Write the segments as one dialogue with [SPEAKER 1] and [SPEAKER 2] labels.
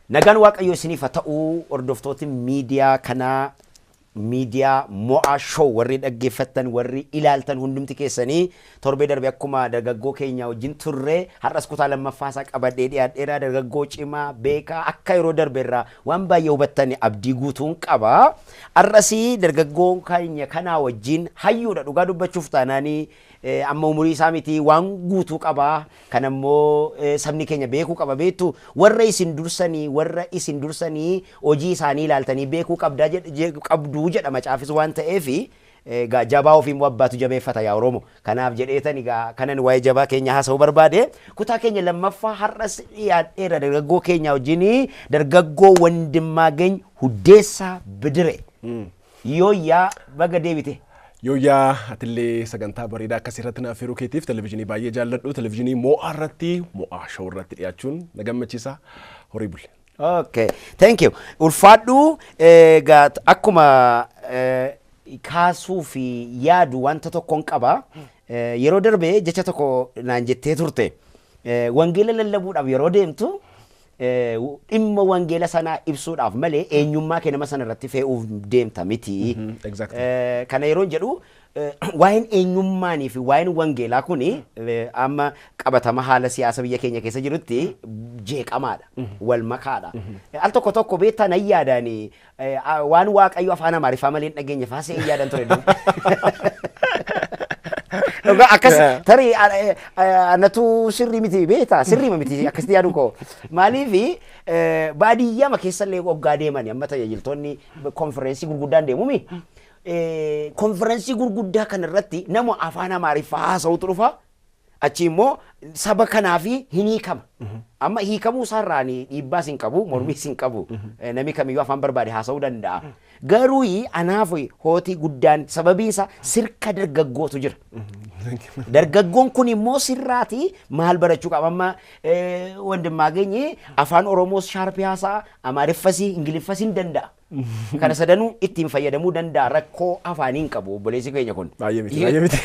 [SPEAKER 1] Nagaan waaqayyo isiniif haa ta'u hordoftooti miidiyaa kanaa miidiyaa mo'aa show warri dhaggeeffattan warri ilaaltan hundumti keessanii torbee darbe akkuma dargaggoo keenya wajjin turre har'as kutaa lammaffaasaa qabadhee dhiyaadheera dargaggoo cimaa beekaa akka yeroo darbe irraa waan baay'ee hubattan abdii guutuun qaba. Har'asii dargaggoo keenya kanaa wajjin hayyuudha dhugaa dubbachuuf taanaanii amma umurii isaa miti waan guutuu qaba kan ammoo sabni keenya beekuu qaba beektu warra isin dursanii hojii isaanii ilaaltanii beekuu qabdu jedha macaafis waan ta'eef jabaa ofiin wabbaatu jabeeffata yaa Oromoo kanaaf jedheetani kanan waa'ee jabaa keenya haasa'uu barbaade kutaa keenya lammaffaa har'as dhiyaadheera dargaggoo keenya wajjin dargaggoo Wandimmaageny Huddeessaa Bidire yooyyaa baga deebite.
[SPEAKER 2] Yooyyaa atillee sagantaa bareedaa akkasii irratti naaf yeroo keetiif televezyiinii baay'ee jaalladhu televezyiinii mo'aa irratti mo'aa show irratti dhiyaachuun na gammachiisa horii bulle.
[SPEAKER 1] Okay, thank you. Ulfaadhu akkuma kaasuu fi yaadu wanta tokkoon qaba yeroo darbe jecha tokko naan jettee turte wangeela lallabuudhaaf yeroo deemtu dhimma wangeela sanaa ibsuudhaaf malee eenyummaa kee nama sana irratti fe'uuf deemta miti. Kana yeroo jedhu waa'een eenyummaanii fi waa'een wangeelaa kuni amma qabatama haala siyaasa biyya keenya keessa jirutti jeeqamaadha wal makaadha. Al tokko tokko beektaa nan yaadani waan waaqayyo afaan Amaariffaa malee hin dhageenye faasee hin yaadan ture. Akkas tarii anatu sirrii miti beektaa sirrii miti akkasitti yaadu koo maaliif baadiyyaa keessallee waggaa deemani amma tajaajiltoonni konfereensii gurguddaan deemumi konfereensii gurguddaa kanarratti nama afaan Amaariffaa haasa'utu dhufa achi immoo saba kanaaf hin hiikama amma hiikamuu isaarraan dhiibbaas hin qabu mormiis hin qabu namni kamiyyuu afaan barbaade haasa'uu danda'a. Garuu anaaf hootii guddaan sababiinsa sirka dargaggootu jira. Dargaggoon kun immoo sirraati maal barachuu qaba amma Wandimmaageny afaan Oromoos shaarpii haasa'a Amaariffas Ingiliffas hin danda'a. Kana sadanuu ittiin fayyadamuu danda'a rakkoo afaanii hin qabu obboleessi keenya kun.
[SPEAKER 2] Baay'ee miti.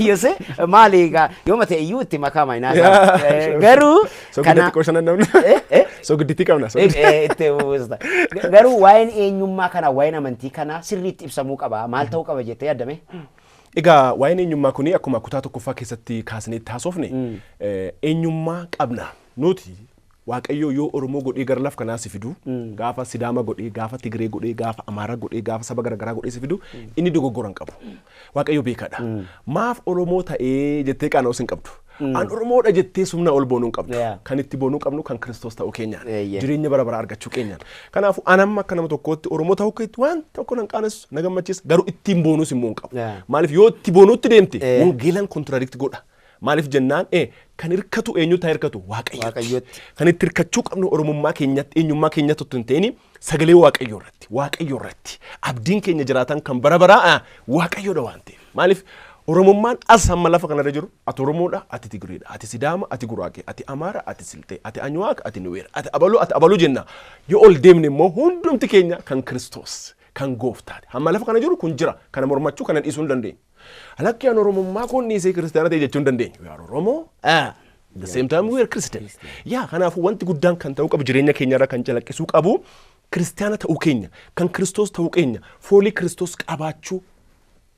[SPEAKER 1] Yose maali yoo mate iyyuu itti makaama inaa garuu
[SPEAKER 2] kana sogditti qabna
[SPEAKER 1] garuu waa'een eenyummaa kana waa'een amantii kana sirriitti ibsamuu qaba maal ta'uu qaba jettee yaadame.
[SPEAKER 2] Egaa waa'een eenyummaa kuni akkuma kutaa tokkoffaa keessatti kaasneetti haasofne eenyummaa qabna nuti waaqayyo yoo Oromoo godhee gara laf kanaa si fidu gaafa Sidaama godhee gaafa Tigree godhee gaafa Amaara godhee gaafa saba garagaraa godhee si fidu inni dogoggoran qabu waaqayyo beekadha maaf Oromoo ta'ee jettee qaana'uus hin qabdu an Oromoodha jettee sumna ol boonuu hin qabdu kan itti boonuu qabnu kan Kiristoos ta'uu keenyaan jireenya bara baraa argachuu keenyaan kanaafuu anamma akka nama tokkootti Oromoo ta'uu keetti waan tokko nan qaanessu na gammachiisa garuu ittiin boonuus immoo hin qabu maaliif yoo itti boonuutti deemte wangeelaan kontiraadirikti godha. Maaliif jennaan kan hirkatu eenyutu hirkatu waaqayyotti kan itti hirkachuu qabnu Oromummaa keenyatti eenyummaa keenyatti otoo hin ta'in sagalee waaqayyoo irratti abdiin keenya jiraatan kan bara baraa waaqayyoodha waan ta'eef maaliif Oromummaan as hamma lafa kanarra jiru ati Oromoodha ati Tigreedha ati Sidaama ati Guraagee ati Amaara ati Siltee ati Anyuwaaq ati Nuweer ati Abaluu jenna yoo ol deemne immoo hundumti keenya kan Kiristoos kan gooftaati hamma lafa kana jiru kun jira kana mormachuu kana dhiisuu hin dandeenyu. Alakki aan Oromummaa kun dhiisee kiristaana ta'e jechuun dandeenyu. We are Oromoo. The same time we are Christians. Yaa kanaafuu wanti guddaan kan ta'uu qabu jireenya keenyarra kan calaqqisuu qabu kiristaana ta'uu keenya kan Kiristoos ta'uu keenya foolii Kiristoos qabaachuu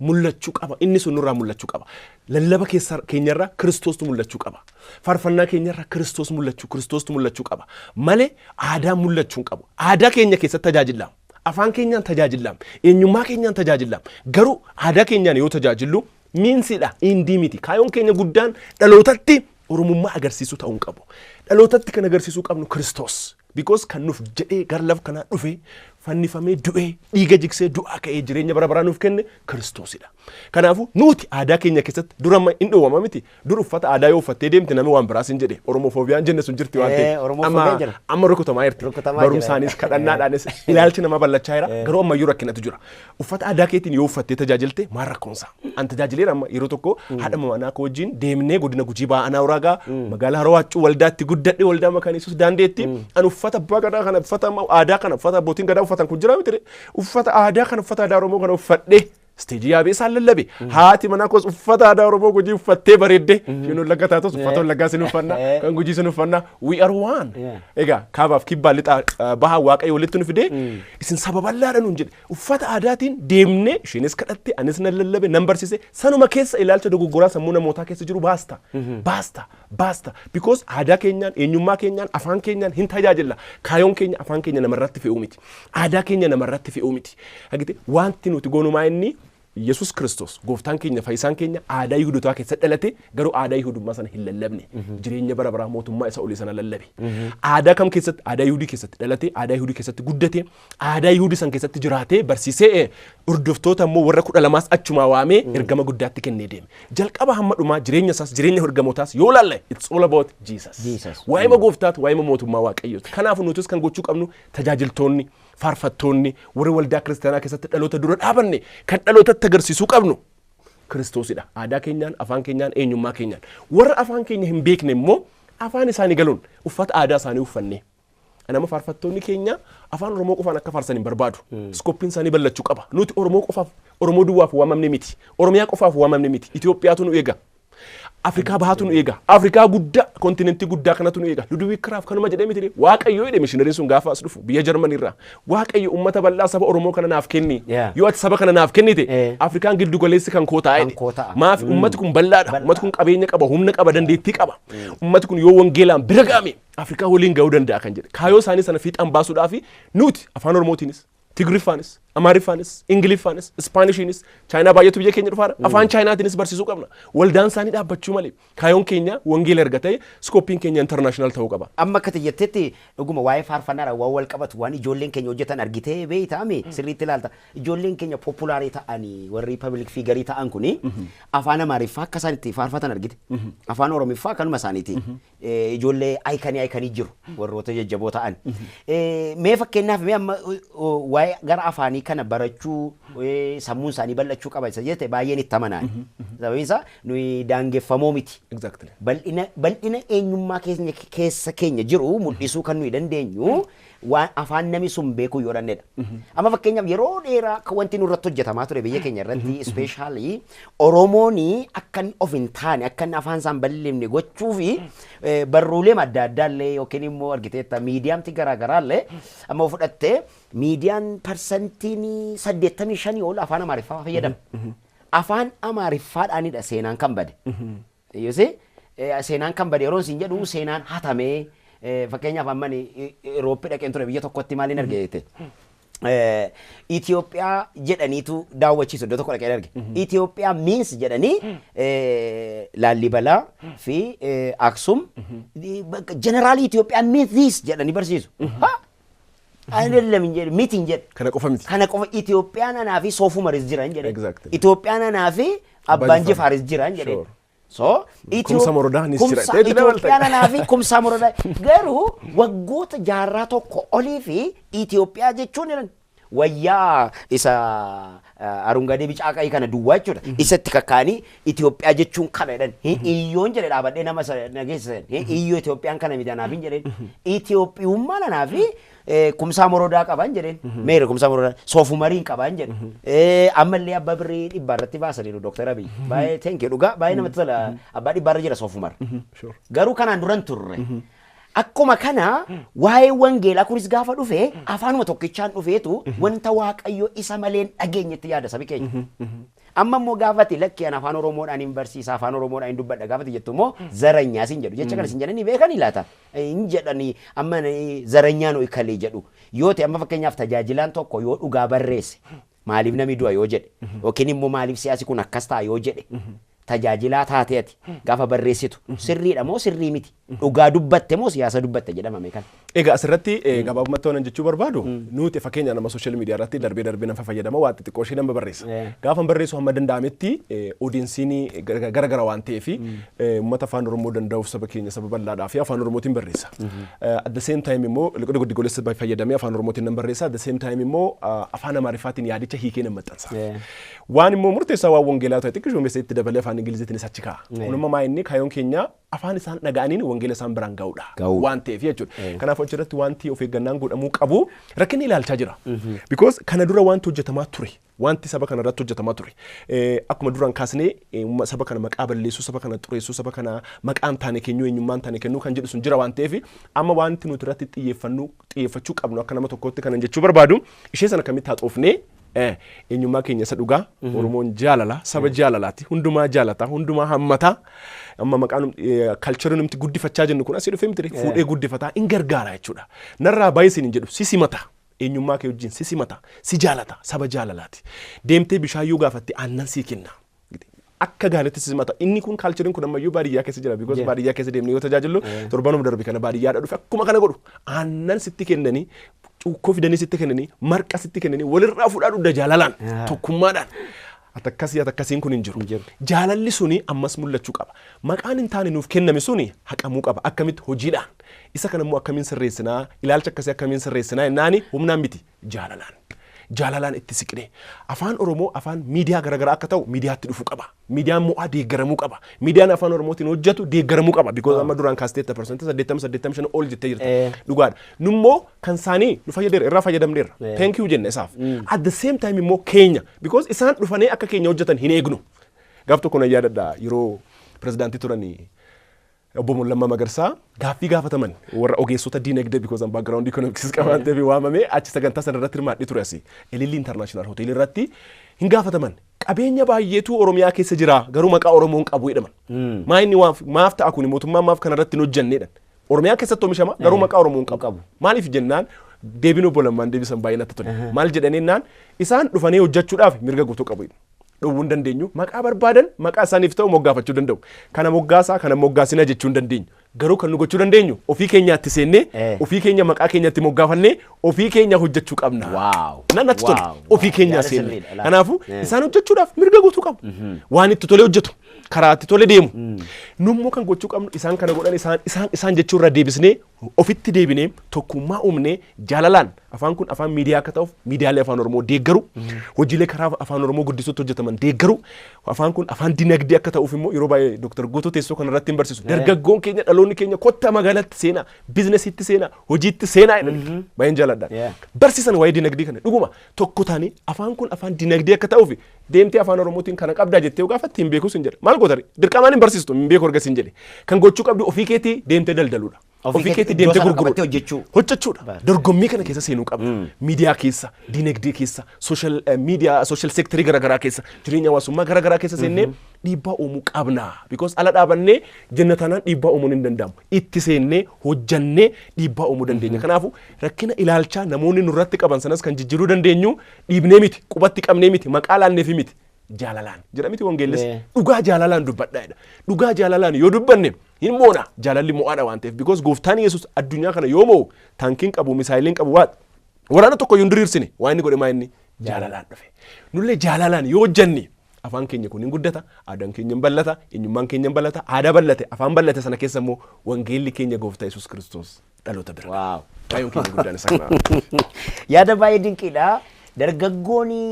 [SPEAKER 2] mul'achuu qaba inni sun nurraa mul'achuu qaba. Lallaba keenyarra Kiristoostu mul'achuu qaba. Faarfannaa keenyarra Kiristoostu mul'achuu qaba. Malee aadaa mul'achuu qabu. Aadaa keenya keessatti tajaajilamu. Afaan keenyaan tajaajilamu eenyummaa keenyaan tajaajilamu garuu aadaa keenyaan yoo tajaajilu miinsidha indii miti kaayoon keenya guddaan dhalootatti Oromummaa agarsiisuu ta'uu qabu dhalootatti kan agarsiisuu qabnu Kiristoos because kan nuuf jedhee gara laf kanaa dhufe fannifamee du'ee dhiiga jigsee du'aa ka'ee jireenya bara baraa nuuf kenne Kiristoosidha. Kanaafuu nuti aadaa keenya keessatti duramma hin dhoowwama miti dur uffata aadaa yoo uffattee deemte namni waan biraas hin jedhe Oromofoobiyaan jenne sun jirti waan ta'eef amma rukutamaa jirti barumsaanis kadhannaadhaanis ilaalchi nama bal'achaa jira garuu ammayyuu rakkinatu jira uffata aadaa keetiin yoo uffattee tajaajilte maal rakkoonsa an tajaajileen amma yeroo tokko haadha manaa koo wajjin deemnee godina Gujii Baanaa Uraagaa magaalaa Haroo waldaatti guddadhe waldaa makaaniisus daandeetti an uffata bagadaa kana uffata aadaa kana uffata abbootiin gadaa uffatan kun jira miti uffata aadaa kana uffata aadaa Oromoo kana uffadhe Isteejii yaabee isaan lallabe. Haati manaa kos uffata aadaa Oromoo Gujii uffattee bareedde. Isheen Wallaggaa taatus uffata Wallaggaa sin uffanna. Kan Gujii sin uffanna. We are one. Egaa kaabaaf kibbaa lixa baha Waaqayyo walitti nu fide. Isin saba bal'aadha nuun jedhe. Uffata aadaatiin deemnee isheenis kadhatte anis nan lallabe nan barsiise. Sanuma keessa ilaalcha dogoggoraa sammuu namootaa keessa jiru baasta. Baasta. Because aadaa keenyaan, eenyummaa keenyaan, afaan keenyaan hin tajaajilla. Kaayoon keenya afaan keenya namarratti fe'uu miti. Aadaa keenya namarratti fe'uu miti. Hagite wanti nuti goonumaa inni Yesus Kristos gooftaan keenya fayyisaan keenya aadaa Yihuudootaa keessatti dhalate garuu aadaa Yihuudummaa sana hin lallabne jireenya bara baraa mootummaa isa olii sana lallabe. Aadaa kam keessatti aadaa Yihuudii keessatti dhalate aadaa Yihuudii keessatti guddate aadaa Yihuudii san keessatti jiraatee barsiisee hordoftoota immoo warra 12 achumaa waamee ergama guddaatti kennee deeme. Jalqaba hamma dhumaa jireenya isaas jireenya ergamootaas yoo laalle it's all about Jesus. Waa'ima gooftaatu waa'ima mootummaa Waaqayyooti. Kanaafuu nutis kan gochuu qabnu tajaajiltoonni faarfattoonni warra waldaa kiristaanaa keessatti dhaloota dura dhaabanne kan dhalootatti agarsiisuu qabnu Kiristoosidha. Aadaa keenyaan, afaan keenyaan, eenyummaa keenyaan. Warra afaan keenya hin beekne immoo afaan isaanii galuun uffata aadaa isaanii uffanne. Nama faarfattoonni keenya afaan Oromoo qofaan akka faarsan hin barbaadu. Iskooppiin isaanii bal'achuu qaba. Nuti Oromoo qofaaf, Oromoo duwwaaf waamamne miti. Oromiyaa qofaaf waamamne miti. Itoophiyaatu nu eega. Afrikaa bahaatu nu eega. Afrikaa guddaa, kontinentii guddaa kanatu nu eega. Ludovic Kiraaf kanuma jedhee miti Waaqayyo jedhe mishinariin sun gaafa as dhufu biyya Jarmanii irraa. Waaqayyo uummata bal'aa saba Oromoo kana naaf kenni. Yoo ati saba kana naaf kennite Afrikaan giddu galeessi kan koo taa'e. Maaf uummati kun bal'aadha. Uummati kun qabeenya qaba, humna qaba, dandeettii qaba. Uummati kun yoo wangeelaan bira ga'ame Afrikaa waliin ga'uu danda'a kan jedhe. Kaayoo isaanii sana fiixaan baasuudhaaf nuti afaan Oromootiinis Tigriffaanis, Amaariffaanis, Ingiliffaanis, Ispaanishaanis, Chaayinaa baay'eetu biyya keenya dhufaadha. Afaan Chaayinaatiinis barsiisuu qabna. Waldaan isaanii dhaabbachuu malee. Kaayoon keenya wangeela erga ta'e iskooppiin keenya international ta'uu qaba.
[SPEAKER 1] Amma akka xiyyeettetti dhuguma waa'ee faarfannaadha waan wal qabatu waan ijoolleen keenya hojjetan argitee beeytaame sirriitti ilaalta. Ijoolleen keenya populaarii ta'anii warri public figure ta'an kuni afaan Amaariffaa akka isaan itti faarfatan argite. Afaan Oromiffaa kanuma isaaniiti. Ijoollee aykanii jiru warroota jajjaboo ta'an. Mee fakkeenyaaf mee amma waa'ee gara afaanii kana barachuu sammuun isaanii bal'achuu qaba isa jette baay'een itti amanaan. Sababiin isaa nuyi daangeffamoo miti. Bal'ina eenyummaa keessa keenya jiru mul'isuu kan nuyi dandeenyu waan afaan namni sun beekuu yoo dandeenyedha. Amma fakkeenyaaf yeroo dheeraa kan wanti nurratti hojjetamaa ture biyya keenya irratti ispeeshaalii Oromooni akkan of hin taane akkan afaan isaan bal'ifne gochuu fi barruulee adda addaallee yookiin immoo argiteetta miidiyaamti garaagaraallee amma fudhattee miidiyaan parsantiin 85 ol afaan Amaariffaa fayyadama. Afaan Amaariffaadhaanidha seenaan kan bade. Seenaan kan bade yeroo isin jedhu seenaan hatamee fakkeenyaaf amman Eurooppii dhaqeen ture biyya tokkotti maaliin argite? Itoophiyaa jedhaniitu daawwachiisu iddoo tokko dhaqee arge. Itoophiyaa means jedhanii Laallibalaa fi Aksum generaalii Itoophiyaa means this jedhanii barsiisu. አይደለም እንጂ ሚቲንግ ጀት ከነ ቆፈ ኢትዮጵያን አናፊ ሶፉ መርዝ ጅራን ጀደ ኢትዮጵያን አናፊ አባንጂ ፋርዝ ጅራን ጀደ ሶ ኢትዮጵያን አናፊ ኩምሳ ሞሮዳ ገሩ ወጎት ጃራ ቶኮ ኦሊፊ ኢትዮጵያ ጀቹን ወያ ኢሳ አሩንጋዴ ቢጫ ቀይ ከነ ዱዋቹ ኢሰት ከካኒ ኢትዮጵያ ጀቹን ከነደን ኢዮን ጀደ አባዴ ነመሰ ነገሰ ኢዮ ኢትዮጵያን ከነ ሚዳናፊ ጀደ ኢትዮጵዩማ ናፊ kumsa moroda qaban jedhen meere kumsa moroda sofu marin qaban jedhen amalle abba birri dibbarratti baasani Dr. Abiy bae thank you dhuga bae namatti tola abba dibbarra jira sofu mar garu kanan duran turre akkuma kana waa'ee wangeelaa kunis gaafa dhufe afaanuma tokkichaan dhufeetu wanta Waaqayyo isa maleen dhageenyetti yaada sabi keenya amma immoo gaafati lakki ana afaan Oromoodhaan hin barsiisa afaan Oromoodhaan hin dubbadha gaafati jettu immoo zaranyaa sin jedhu jecha kana sin jedhanii beekanii laata hin jedhanii amma zaranyaa nu ikalee jedhu yoo ta'e amma fakkeenyaaf tajaajilaan tokko yoo dhugaa barreesse maaliif namni du'a yoo jedhe yookiin immoo maaliif siyaasi kun akkas ta'a yoo jedhe tajaajilaa taateeti gaafa barreessitu sirriidha moo sirrii miti dhugaa dubbatte moo siyaasa dubbatte jedhama meekan.
[SPEAKER 2] Egaa asirratti gabaabumatti waan jechuu barbaadu nuti fakkeenya nama social media irratti darbee nama fayyadama waan xixiqqoo ishee nama barreessa. Gaafa barreessu hamma danda'ametti audiensiin garagara waan ta'eef uummata afaan Oromoo danda'uuf saba keenya saba bal'aadhaa fi afaan Oromootiin barreessa. At the same time immoo giddugoleessa fayyadamee afaan Oromootiin nan barreessa. At the same time immoo afaan Amaariffaatiin yaadicha hiikee nan maxxansa. Waan immoo murteessaa waan wangeelaa ta'e xiqqoo meeshaa itti dabalee afaan afaan ingiliziitiin achi kaa'a. Kunimmoo maa inni kaayyoon keenya afaan isaan dhaga'aniin wangeela isaan biraan ga'uudha. Waan ta'eef jechuudha. Kanaaf achirratti wanti of eeggannaan godhamuu qabu rakkinni ilaalchaa jira. Because kana dura wanti hojjetamaa ture. Wanti saba kana irratti hojjetamaa ture. Akkuma duraan kaasnee saba kana maqaa balleessuu, saba kana xureessuu, saba kana maqaan taane kennuu, eenyummaan taane kennuu kan jedhu sun jira waan ta'eef amma wanti nuti irratti xiyyeeffachuu qabnu akka nama tokkootti kanan jechuu barbaadu ishee sana kamitti haxoofnee eenyummaa keenya isa dhugaa Oromoon jaalala saba jaalalaati hundumaa jaalata hundumaa hammata amma maqaan kalchara namti guddifachaa jennu kun asii dhufee miti fuudhee guddifataa in gargaara jechuudha narraa baay'ee siin jedhu sisimata eenyummaa kee wajjin sisimata si jaalata saba jaalalaati deemtee bishaayyuu gaafatti aannan sii kenna akka gaariitti sisimata inni kun kalchariin kun ammayyuu baadiyyaa keessa jira because baadiyyaa keessa deemnee yoo tajaajilu torbanuma darbe kana baadiyyaadha dhufe akkuma kana godhu aannan sitti kennanii cuukkoo fidanii sitti kennanii marqa sitti kennanii walirraa fuudhaa dhugda jaalalaan tokkummaadhaan atakkasiin kun hin jiru jaalalli suni ammas mul'achuu qaba maqaan hin taane nuuf kenname suni haqamuu qaba akkamitti hojiidhaan isa kana immoo akkamiin sirreessinaa ilaalcha akkasii akkamiin sirreessinaa jennaani humnaan miti jaalalaan itti siqne afaan Oromoo afaan miidiyaa garagaraa akka ta'u miidiyaatti dhufuu qaba miidiyaan mo'aa deeggaramuu qaba miidiyaan afaan Oromootiin hojjetu deeggaramuu qaba because amma duraan kaasteetta % 85 ol jettee jirta dhugaadha nummoo kan isaanii nu fayyadeera irraa fayyadamneerra thank you jenna isaaf at the same time immoo keenya because isaan dhufanii akka keenya hojjetan hin eegnu gaaf tokko na yaadadha yeroo pirezidaantii turanii obbo Lammaa Magarsaa gaaffii gaafataman warra ogeessota diinagdee because an background economics qaban ta'e waamame achi sagantaa sana irratti hirmaadhi ture asii Elilli International Hotel irratti hin gaafataman qabeenya baay'eetu Oromiyaa keessa jira garuu maqaa Oromoon qabu jedhaman maa inni maaf ta'a kun mootummaan maaf kanarratti hin hojjenneedhan Oromiyaa keessatti oomishama garuu maqaa Oromoon qabu maaliif jennaan deebiin obbo Lammaan deebisan baay'ee natti tole maal jedhaniinaan isaan dhufanii hojjechuudhaaf mirga guutuu qabu dhowwuu hin dandeenyu maqaa barbaadan maqaa isaaniif ta'u moggaafachuu danda'u kana moggaasaa kana moggaasina jechuu hin dandeenyu garuu kan nu gochuu dandeenyu ofii keenyaatti seennee ofii keenya maqaa keenyatti moggaafannee ofii keenya hojjechuu qabna natti tole ofii keenyaa seennee kanaafuu isaan hojjechuudhaaf mirga guutuu qabu waan itti tole hojjetu karaa itti tole deemu nummoo kan gochuu qabnu isaan kana godhan isaan jechuurra deebisnee ofitti deebinee tokkummaa uumnee jaalalaan afaan kun afaan miidiyaa akka ta'uuf miidiyaalee afaan Oromoo deeggaru hojiilee karaa afaan Oromoo guddisuutti hojjetaman deeggaru afaan kun afaan dinagdee akka ta'uuf immoo yeroo baay'ee Dr. Guutuu teessoo kana irratti hin barsiisu dargaggoon keenya dhaloonni keenya kotta magaalaatti seenaa biizinesiitti seenaa hojiitti seenaa jedhan baay'een jaaladha barsiisan waa'ee dinagdee kana dhuguma tokko taane afaan kun afaan dinagdee akka ta'uuf deemtee afaan Oromootiin kana qabdaa jettee gaafatti hin beekus hin jedhe maal gootari dirqamaan hin barsiistu hin beeku argas hin jedhe kan gochuu qabdu ofii keetii deemtee daldaluudha ofii keetii deemtee gurguruudha hojjechuudha dorgommii kana keessa seenuu qabda miidiyaa keessa dinagdee keessa social sector garagaraa keessa jireenya hawaasummaa garagaraa keessa seennee dhiibbaa uumuu qabna because ala dhaabannee jannatanaan dhiibbaa uumuun hin danda'amu itti seennee hojjannee dhiibbaa uumuu dandeenya kanaafu rakkina ilaalchaa namoonni nurratti qaban sanas kan jijjiiruu dandeenyu dhiibnee miti qubatti qabnee miti maqaa laanneefi miti jaalalaan jedha miti wangeellis dhugaa jaalalaan dubbadhaadha dhugaa jaalalaan yoo dubbanne hin moona jaalalli mo'aadha waan ta'eef because gooftaan Yesuus addunyaa kana yoo mo'u taankiin qabu misaayiliin qabu waraana tokko yoo hin diriirsine waan inni godhe maa inni jaalalaan dhufe nullee jaalalaan yoo hojjanne afaan keenya kun hin guddata aadaan keenya hin ballata eenyummaan keenya hin ballata aadaa ballate afaan ballate sana keessa immoo wangeelli keenya gooftaa Yesuus Kiristoos dhaloota bira kaayyoon keenya guddaan isa kana
[SPEAKER 1] yaada baay'ee dinqiidha dargaggooni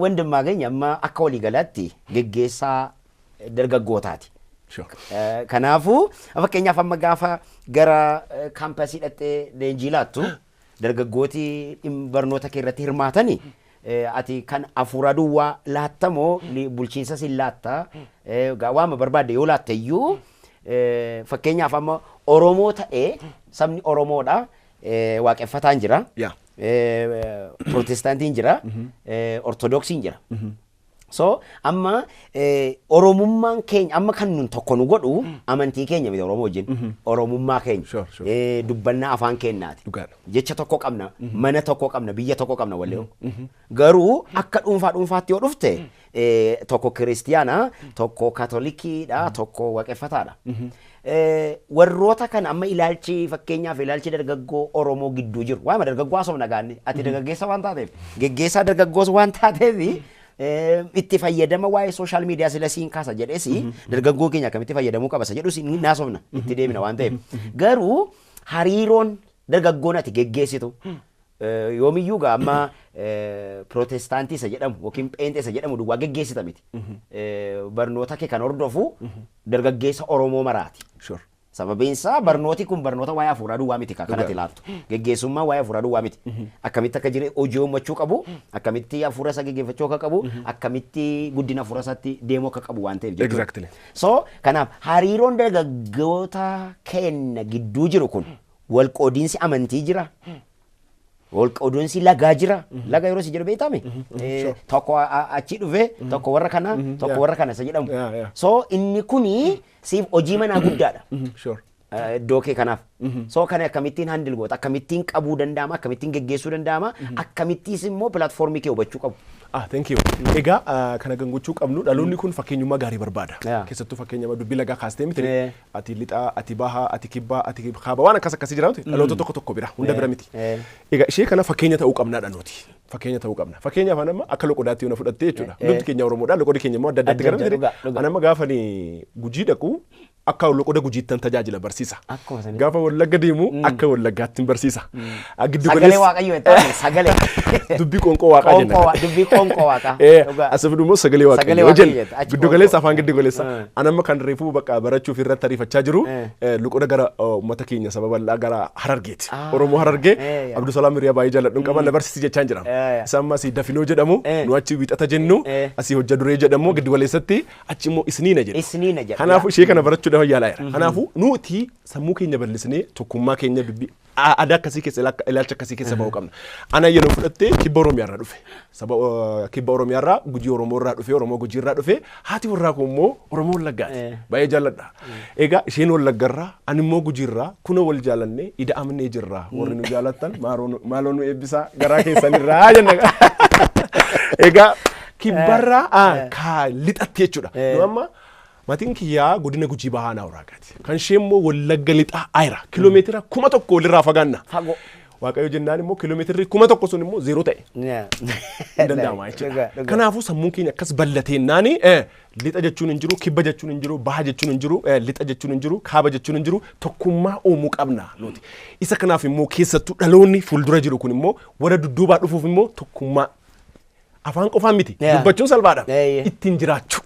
[SPEAKER 1] wandimmaa keenya amma akka waliigalaatti geggeessaa dargaggootaati kanaafuu fakkeenyaaf amma gaafa gara kaampasii dhattee leenjii laattu dargaggooti barnoota kee irratti hirmaatanii ati kan afuura duwwaa laattamoo bulchiinsa sin laatta waama barbaadde yoo laatta iyyuu fakkeenyaaf amma Oromoo ta'ee sabni Oromoodha waaqeffataan jira Protestaantiin jira Ortodoksiin jira so amma Oromummaan keenya amma kan nun tokko nu godhu amantii keenya miti Oromoo wajjin Oromummaa keenya dubbannaa afaan keenyaati jecha tokko qabna mana tokko qabna biyya tokko qabna wallee garuu akka dhuunfaatti yoo dhufte tokko kiristiyaana tokko kaatolikiidha tokko waaqeffataadha warroota kan amma ilaalchi fakkeenyaaf ilaalchi dargaggoo Oromoo gidduu jiru waama dargaggoo asoof nagaanne ati dargaggeessa waan taateef geggeessaa dargaggoos waan taateef itti fayyadama waa'ee social media sila siin kaasa jedhesi dargaggoo keenya akkamitti fayyadamuu qaba jedhu siin naasofna itti deemina waan ta'eef garuu hariiroon dargaggoon ati geggeessitu yoomiyyuu amma Pirootestaantii isa jedhamu yookiin pheenxee isa jedhamu duwwaa geggeessita miti. Barnoota kee kan hordofu dargaggeessa Oromoo maraati. Sababiin isaa barnooti kun barnoota waa'ee hafuuraa duwwaa miti kanatti ilaaltu. Geggeessummaa waa'ee hafuuraa duwwaa miti. Akkamitti akka jireenya hojii uummachuu qabu, akkamitti hafuura isaa geggeeffachuu akka qabu, akkamitti guddina hafuura isaatti deemuu akka qabu waan ta'eef jechuudha. So kanaaf hariiroon dargaggoota keenya gidduu jiru kun wal qoodiinsi amantii jira. Wal qoodiinsi lagaa jira. Laga yeroo si jedhu beekame. Tokko achi dhufe, tokko warra kana, tokko warra kana isa jedhamu. So inni kuni siif hojii manaa guddaadha. Iddoo kee kanaaf. So kana akkamittiin handil goota, akkamittiin qabuu danda'ama, akkamittiin geggeessuu danda'ama, akkamittiis immoo pilaatfoormii kee hubachuu qabu.
[SPEAKER 2] Thank you. Egaa kana kan gochuu qabnu dhaloonni kun fakkeenyummaa gaarii barbaada. Keessattuu fakkeenyama dubbii lagaa kaastee miti. Ati lixaa, ati bahaa, ati kibbaa, ati kaaba waan akkasii jiraatu dhaloota tokko tokko bira hunda bira miti. Egaa ishee kana fakkeenya ta'uu qabnaa dhalooti. Fakkeenya ta'uu qabna. Fakkeenyaaf anamma akka loqodaatti yoo fudhattee jechuudha. Hundi keenya Oromoodha. Loqodi keenya immoo adda addaatti gara anamma gaafa gujii dhaqu akka loqoda gujiittan tajaajila barsiisa. Gaafa Wallagga deemu akka Wallaggaatti barsiisa.
[SPEAKER 1] Sagalee Waaqayyoo ta'e sagalee.
[SPEAKER 2] Dubbii qoonqoo waaqaa jenna.
[SPEAKER 1] Dubbii qoonqoo waaqaa.
[SPEAKER 2] Asif immoo sagalee Waaqayyoo jenna. Giddu galeessa afaan giddu galeessa. Anamma kan reefuu bakka barachuuf irratti ariifachaa jiru loqoda gara uummata keenya sababa bal'aa gara Harargeeti. Oromoo Harargee Abdusalaam Hiriyaa baay'ee jaalladhuun qaban na barsiisi jechaan jira. Isaan asii dafinoo jedhamu nu achi wiixata jennu asii hojja duree jedhamu giddu galeessatti achi immoo isniina jedhu. Kanaafuu ishee kana barachuu dhafa yaalaa jira. Kanaafuu nuti sammuu keenya bal'isnee tokkummaa keenya dubbii aadaa akkasii keessa ilaalcha akkasii keessa ba'uu qabna. Ana yeroo fudhattee kibba Oromiyaarraa dhufe. Saba kibba Oromiyaarraa Gujii Oromoorraa dhufe Oromoo Gujiirraa dhufe haati warraa kun immoo Oromoo Wallaggaati. Baay'ee jaalladha. Egaa isheen Wallaggarraa ani immoo Gujiirraa kuna wal jaalannee ida'amnee jirra. Warri nu jaalattan maaloo nu eebbisaa garaa keessanirraa jenna. Egaa kibbarraa ka lixatti jechuudha. Nu amma maatiin kiyyaa godina Gujii bahaa Naawuraagaati. Kan ishee immoo Wallagga lixaa ayira. Kiiloomeetira 1000 walirraa fagaanna. Waaqayyo jennaan immoo kiiloomeetirri 1000 sun immoo zeeroo ta'e. Hin danda'ama jechuudha. Kanaafuu sammuun keenya akkas bal'ateennaani lixa jechuun hin jiru, kibba jechuun hin jiru, baha jechuun hin jiru, lixa jechuun hin jiru, kaaba jechuun hin jiru, tokkummaa uumuu qabna nuti. Isa kanaaf immoo keessattuu dhaloonni fuuldura jiru kun immoo warra dudduubaa dhufuuf immoo tokkummaa afaan qofaan miti dubbachuun salphaadha ittiin jiraachuu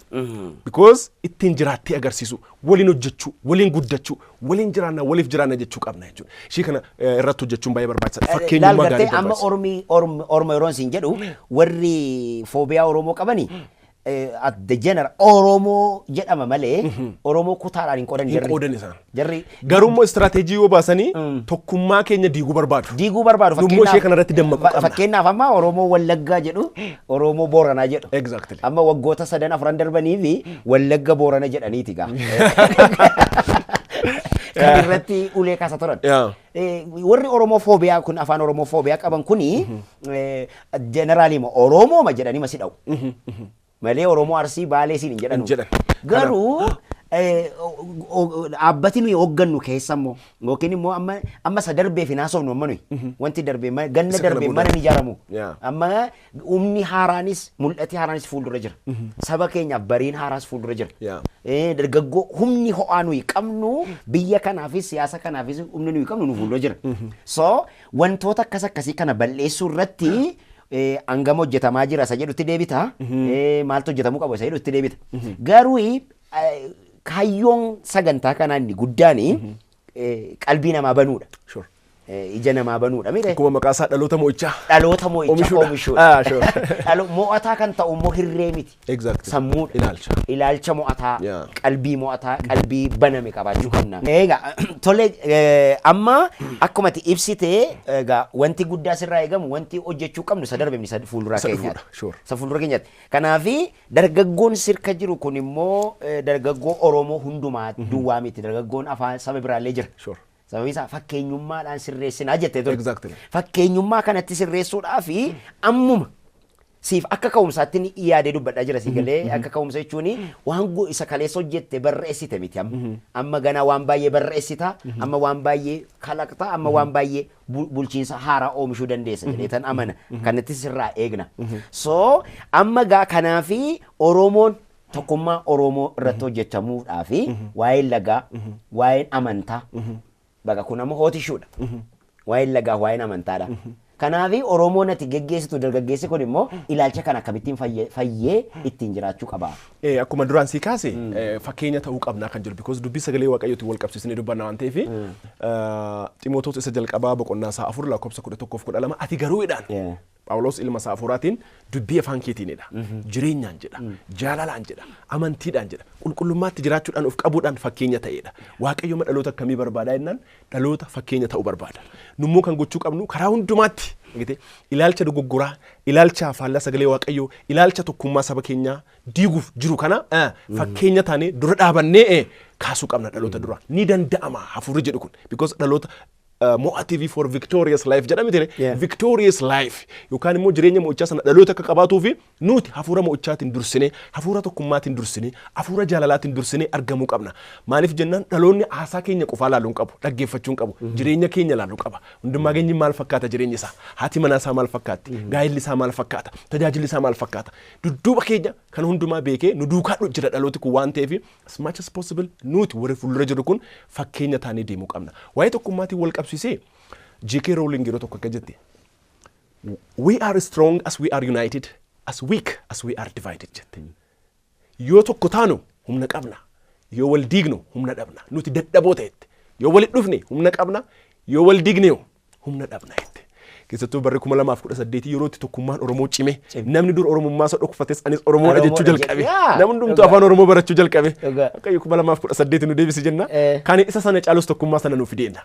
[SPEAKER 2] because ittiin jiraattee agarsiisu waliin hojjechuu waliin guddachuu waliin jiraanna waliif jiraanna jechuu qabna jechuudha ishii kana irratti hojjechuun baay'ee barbaachisaadha fakkeenyummaa gaarii barbaachisa
[SPEAKER 1] amma orma yeroon siin jedhu warri foobiyaa Oromoo qabani at the general Oromoo jedhama malee Oromoo kutaadhaan hin qoodan jarri garuu istirateejii yoo baasanii tokkummaa keenya diiguu barbaadu fakkeenyaaf amma Oromoo Wallaggaa jedhu Oromoo Booranaa jedhu amma waggoota 3-4 darbanii fi Wallagga Boorana jedhaniiti gaa kan irratti ulee kaasa turan warri Oromoo foobiyaa kun afaan Oromoo foobiyaa qaban kuni generally Oromoo ma jedhanii masi dha'u malee Oromoo Arsii Baalee siin hin jedhanu garuu dhaabbatni nuyi hooggannu keessa immoo yookiin immoo amma isa darbee fi naasofnu amma nuyi wanti darbee ganna darbee mana ni ijaaramu amma humni haaraanis mul'ati haaraanis fuuldura jira saba keenyaaf bariin haaraas fuuldura jira dargaggoo humni ho'aa nuyi qabnu biyya kanaafis siyaasa kanaafis humni nuyi qabnu nu fuuldura jira so wantoota akkasii kana balleessuu irratti angama hojjetamaa jira isa jedhutti deebita maaltu hojjetamuu qabu isa jedhutti deebita garuu kaayyoon sagantaa kanaa inni guddaan qalbii namaa banuudha ija namaa banuudha mire
[SPEAKER 2] akkuma maqaa isaa dhaloota mo'ichaa
[SPEAKER 1] oomishuudha mo'ataa kan ta'u immoo hirree miti sammuudha ilaalcha mo'ataa qalbii mo'ataa qalbii baname qabaachuu qabna egaa tole amma akkuma ati ibsitee egaa wanti guddaa sirraa eegamu wanti hojjechuu qabnu isa darbe isa fuulduraa keenyaatti kanaafi dargaggoon sirka jiru kun immoo dargaggoo Oromoo hundumaa duwwaa miti dargaggoon afaan saba biraallee jira sababii isaa fakkeenyummaadhaan sirreessinaa jettee ture fakkeenyummaa kanatti sirreessuudhaaf ammuma siif akka ka'umsaatti yaadee dubbadhaa jira si galee akka ka'umsa jechuun waan isa kaleessa hojjette barreessite miti amma ganaa waan baay'ee barreessita amma waan baay'ee kalaqta amma waan baay'ee bulchiinsa haaraa oomishuu dandeessa jedheetan amana kanatti sirraa eegna so amma gaa kanaafi Oromoon tokkummaa Oromoo irratti hojjechamuudhaaf waa'ee lagaa waa'ee amantaa baga kun amma hootishuudha waa'ee lagaa waa'ee amantaadha Kanaafi Oromoon ati geggeessitu dargaggeessi kun immoo ilaalcha kana akkamittiin fayyee ittiin jiraachuu qaba.
[SPEAKER 2] Akkuma duraan sii kaase fakkeenya ta'uu qabnaa kan jiru because dubbii sagalee Waaqayyootiin wal qabsiisnee dubbanna waan ta'eef Ximootos isa jalqabaa boqonnaa isaa 4 lakkoofsa 11-12 ati garuudhaan Phaawulos ilma isaa Hafuuraatiin dubbii afaan keetiinidha. Jireenyaan jedha, jaalalaan jedha, amantiidhaan jedha, qulqullummaatti jiraachuudhaan of qabuudhaan fakkeenya ta'edha. Waaqayyo dhaloota akkamii barbaada jennaan dhaloota fakkeenya ta'uu barbaada. Nummoo kan gochuu qabnu karaa hundumaatti ilaalcha dogoggoraa, ilaalcha faallaa sagalee Waaqayyoo, ilaalcha tokkummaa saba keenyaa diiguuf jiru kana fakkeenya taanee dura dhaabannee kaasuu qabna dhaloota dura. Ni danda'ama hafuurri jedhu kun because dhaloota Mo'a TV for victorious life jedhame tere victorious life yookaan immoo jireenya mo'ichaa sana dhaloota akka qabaatuu fi nuti hafuura mo'ichaatiin dursine hafuura tokkummaatiin dursine hafuura jaalalaatiin dursine argamuu qabna. Maaliif jennaan dhaloonni haasaa keenya qofaa laaluu qabu dhaggeeffachuu qabu jireenya keenya laaluu qaba. Hundummaa keenya maal fakkaata jireenyi isaa haati manaa isaa maal fakkaatti gaa'elli isaa maal fakkaata tajaajilli isaa maal fakkaata dudduuba keenya kan hundumaa beekee nu duukaa jira dhalooti kun waan ta'eef as much as possible nuti warri fuuldura jiru kun fakkeenya taanee deemuu qabna. Waa'ee tokkummaatiin wal J.K. Rowling yeroo tokko akka jette we are strong as we are united as weak as we are divided jette. Yoo tokko taanu humna qabna yoo wal diignu humna dhabna nuti dadhaboo ta'etti yoo wal dhufne humna qabna yoo wal diigne humna dhabna jette. Keessattuu barri 2018 yeroo itti tokkummaan Oromoo cime namni dur Oromummaa isa dhokfates anis Oromoodha jechuu jalqabe namni hundumtuu afaan Oromoo barachuu jalqabe akka 2018 nu deebisi jenna kan isa sana caalus tokkummaa sana nuuf fideena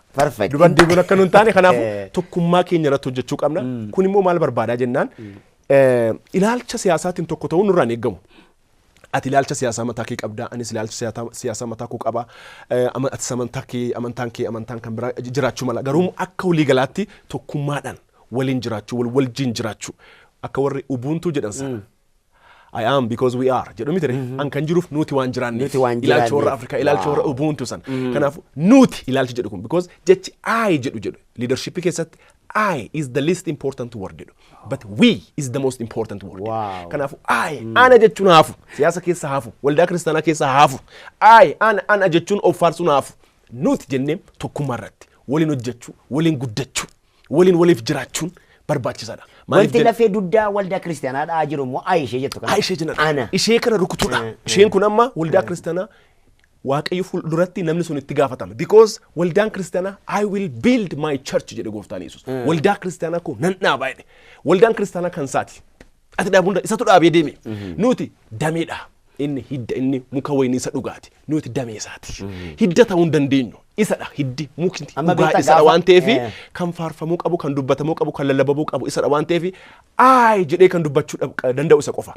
[SPEAKER 2] duban deebiin akka nun taane kanaaf tokkummaa keenya irratti hojjechuu qabna. Kun immoo maal barbaadaa jennaan ilaalcha siyaasaatiin tokko ta'uu nurraan eeggamu. Ati ilaalcha siyaasaa mataa kee qabdaa anis ilaalcha siyaasaa mataa koo qaba ati amantaan kee amantaan kan biraa jiraachuu mala garuu akka walii galaatti tokkummaadhaan waliin jiraachuu waljin jiraachuu akka warri ubuntu jedhan sana I am because we are jedhu mitire an kan jiruuf nuti waan jiraanne ilaalcha warra Afrikaa ilaalcha warra ubuntu sana kanaaf nuti ilaalcha jedhu kun because jechi I jedhu leadership keessatti I is the least important word jedhu but we is the most important word. Kanaaf ana jechuun haafu siyaasa keessa haafu waldaa kiristaanaa keessa haafu ana jechuun of faarsuun haafu nuti jennee tokkummaa irratti waliin hojjechuu waliin guddachuu waliin waliif jiraachuun barbaachisaadha.
[SPEAKER 1] Wanti lafee duddaa waldaa kiristaanaadhaa jiru immoo ishee jettu kana
[SPEAKER 2] ishee jenna ishee kana rukutuudha. Isheen kun amma waldaa kiristaanaa Waaqayyo fuulduratti namni sun itti gaafatama because waldaan kiristaanaa I will build my church jedhe gooftaan Yesuus. Waldaa kiristaanaa ko nan dhaabaa jedhe. Waldaan kiristaanaa kan saati ati dhaabunda isatu dhaabee deeme nuti dameedha inni hidda inni muka wayinii isa dhugaati nuti damee isaati hidda ta'uu hin dandeenyu isadha hiddi mukti dhugaa isadha waan ta'eef kan faarfamuu qabu kan dubbatamuu qabu kan lallabamuu qabu isadha waan ta'eef jedhee kan dubbachuu danda'u isa qofa.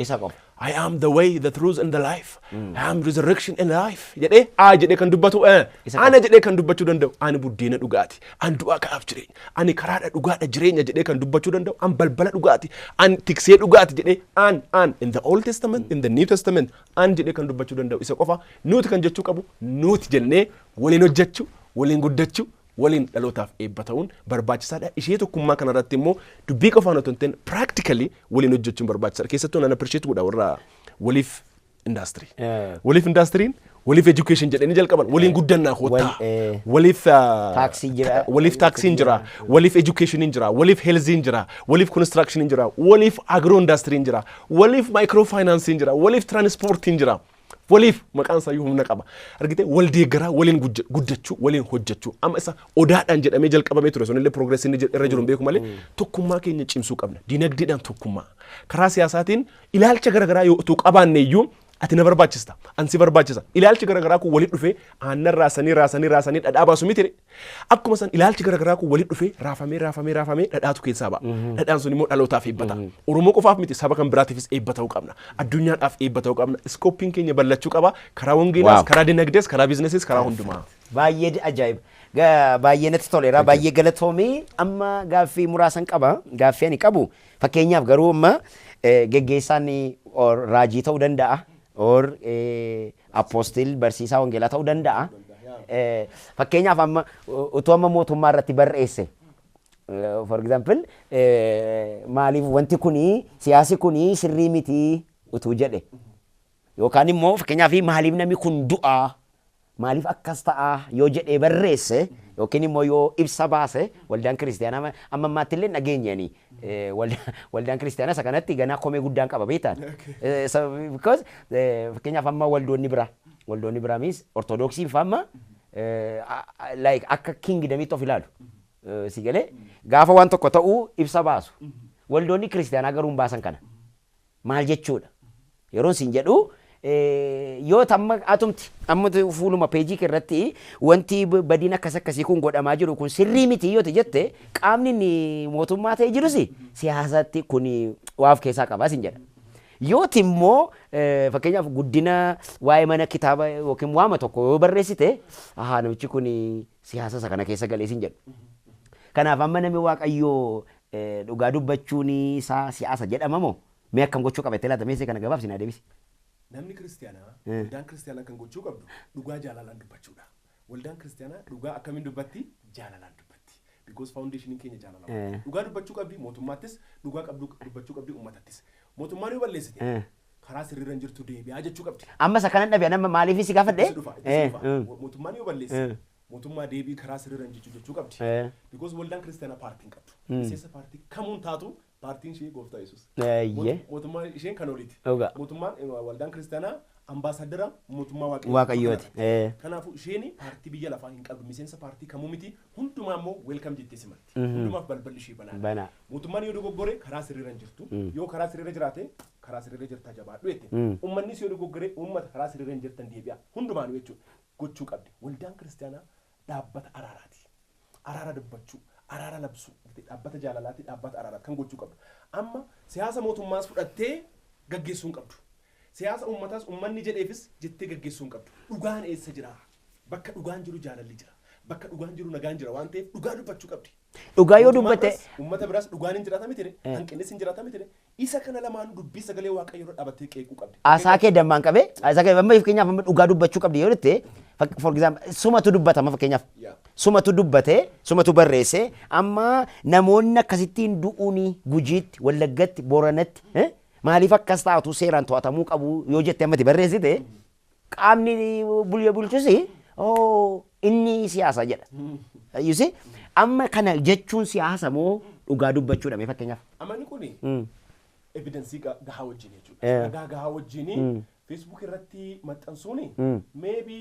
[SPEAKER 2] I am the way the truth and the life I am resurrection and life jedhee jedhee kan dubbatu ana jedhee kan dubbachuu danda'u ani buddeena dhugaati an du'aa ka'aaf jireenya ani karaadha dhugaadha jireenya jedhee kan dubbachuu danda'u an balbala dhugaati an tiksee dhugaati jedhee an in the Old Testament in the New Testament an jedhee kan dubbachuu danda'u isa qofa. Nuti kan jechuu qabu nuti jennee waliin hojjechuu waliin guddachuu waliin dhalootaaf eebba ta'uun barbaachisaadha. Ishee tokkummaa kana irratti immoo dubbii qofaan otoo hin ta'in practically waliin hojjechuun barbaachisaadha. Keessattuu nan appreciate godha warra waliif industry waliif industry'n waliif education jedhanii jalqaban waliin guddannaa hoottaa waliif taxiin jira waliif educationin jira waliif healthin jira waliif constructionin jira waliif agro industry'n jira waliif microfinancing jira waliif transportin jira waliif maqaan isaa humna qaba argite wal deeggaraa waliin guddachuu waliin hojjechuu amma isa odaadhaan jedhamee jalqabamee ture sonillee progress inni irra jiru beeku malee tokkummaa keenya cimsuu qabna dinagdeedhaan tokkummaa karaa siyaasaatiin ilaalcha garagaraa yoo utuu qabaanne iyyuu ati na barbaachista ansi barbaachisa ilaalchi garagaraa kun walitti dhufee aannan raasanii dhadhaa baasu miti akkuma san ilaalchi garagaraa kun walitti dhufee raafamee dhadhaatu keessaa ba'a dhadhaan sun immoo dhalootaaf eebbata Oromoo qofaaf miti saba kan biraatiifis eebba ta'uu qabna addunyaadhaaf eebba ta'uu qabna iskooppiin keenya bal'achuu qaba karaa wangeelaas karaa dinagdees karaa biizineesiis karaa hundumaa.
[SPEAKER 1] Baay'ee ajaa'iba baay'ee natti toleera baay'ee galatoomii amma gaaffii muraasan qaba gaaffii ani qabu fakkeenyaaf garuu amma geggeessaan raajii ta'uu danda'a. Or apostil barsiisaa wangeelaa ta'uu danda'a. Fakkeenyaaf amma utuu amma mootummaa irratti barreesse for example maaliif wanti kuni siyaasi kuni sirrii miti utuu jedhe yookaan immoo fakkeenyaaf maaliif namni kun du'a maaliif akkas ta'a yoo jedhee barreesse yookiin immoo yoo ibsa baase waldaan kiristaanaa amma ammaattillee dhageenyanii waldaan kiristaanaa isa kanatti ganaa komee guddaan qaba beektaan. Because fakkeenyaaf amma waldoonni biraa means ortodoksiin faama like akka kingdamiitti of ilaalu. Si galee gaafa waan tokko ta'uu ibsa baasu. Waldoonni kiristaanaa garuu hin baasan kana. Maal jechuudha? Yeroo isin jedhu yoo tamma atumti amma fuuluma peejii irratti wanti badiin akkasii kun godhamaa jiru kun sirrii miti yoo jette qaamni mootummaa ta'e jirus siyaasatti kun waaf keessaa qabaa sin jedha. Yooti immoo fakkeenyaaf guddina waa'ee mana kitaaba yookiin waama tokko yoo barreessite namichi kun siyaasa isa kana keessa galee sin jedhu. Kanaaf amma namni Waaqayyoo dhugaa dubbachuun isaa siyaasa jedhama moo mee akkam gochuu qabattee laata meeshaa kana gabaabsi naa deebisi.
[SPEAKER 2] Namni kiristaanaa waldaan kiristaanaa kan gochuu qabdu dhugaa jaalalaan dubbachuudha. Waldaan kiristaanaa dhugaa akkamiin dubbatti jaalalaan dubbatti. Because foundation keenya jaalala. Dhugaa dubbachuu qabdi mootummaattis dhugaa dubbachuu qabdi uummatattis. Mootummaan yoo balleessite karaa sirriirra hin jirtu deebi'aa jechuu qabdi.
[SPEAKER 1] Amma isa kanan dhabe nama maaliif si gaafadhe?
[SPEAKER 2] Mootummaan yoo balleessite mootummaa deebii karaa sirriirra hin jirtu jechuu qabdi. Because waldaan kiristaanaa paartiin qabdu. Miseensa paartii kamuun taatu paartiin ishee gooftaa Yesuus. Mootummaan isheen kan oliiti. Mootummaan waldaan kiristaanaa ambaasaadara mootummaa
[SPEAKER 1] Waaqayyooti.
[SPEAKER 2] Kanaafuu isheen paartii biyya lafaa hin qabdu miseensa paartii kamuu miti hundumaa immoo weelkam jettee simatti. Hundumaaf balballi ishee banaa. Mootummaan yoo dogoggore karaa sirriirra hin jirtu. Yoo karaa sirriirra jiraate karaa sirriirra jirtaa jabaadhu jette. Uummannis yoo dogoggore uummata karaa sirriirra hin jirtan deebi'a. Hundumaan jechuudha gochuu qabdi. Waldaan kiristaanaa dhaabbata araaraati. Araara dubbachuu. Araara labsuu dhaabbata jaalalaatti dhaabbata araaraatti kan gochuu qabdu. Amma siyaasa mootummaas fudhattee gaggeessuu hin qabdu. Siyaasa uummataas uummanni jedheefis jettee gaggeessuu hin qabdu. Dhugaan eessa jira? Bakka dhugaan jiru jaalalli jira. Bakka dhugaan jiru nagaan jira waan ta'eef dhugaa dubbachuu qabdi.
[SPEAKER 1] Dhugaa yoo dubbatte
[SPEAKER 2] uummata biraas dhugaan hin jiraata miti hanqinnis hin jiraata miti isa kana lamaan dubbii sagalee Waaqayyoo dhaabattee qeequu qabdi.
[SPEAKER 1] Asaa kee dammaan qabee asaa kee amma fakkeenyaaf dhugaa dubbachuu qabdi yoo jette for example sumatu dubbatama fakkeenyaaf sumatu dubbatee sumatu barreessee amma namoonni akkasittiin du'uuni Gujiitti Wallaggatti Booranatti maaliif akkas taatu seeraan to'atamuu qabu yoo jette ammati barreessite qaamni bulchus inni siyaasa jedha. You see amma kana jechuun siyaasa moo dhugaa dubbachuudha mee fakkeenyaaf.
[SPEAKER 2] Amanni kuni evidensii gahaa wajjin jechuudha. Gahaa wajjin Facebook irratti maxxansuuni maybe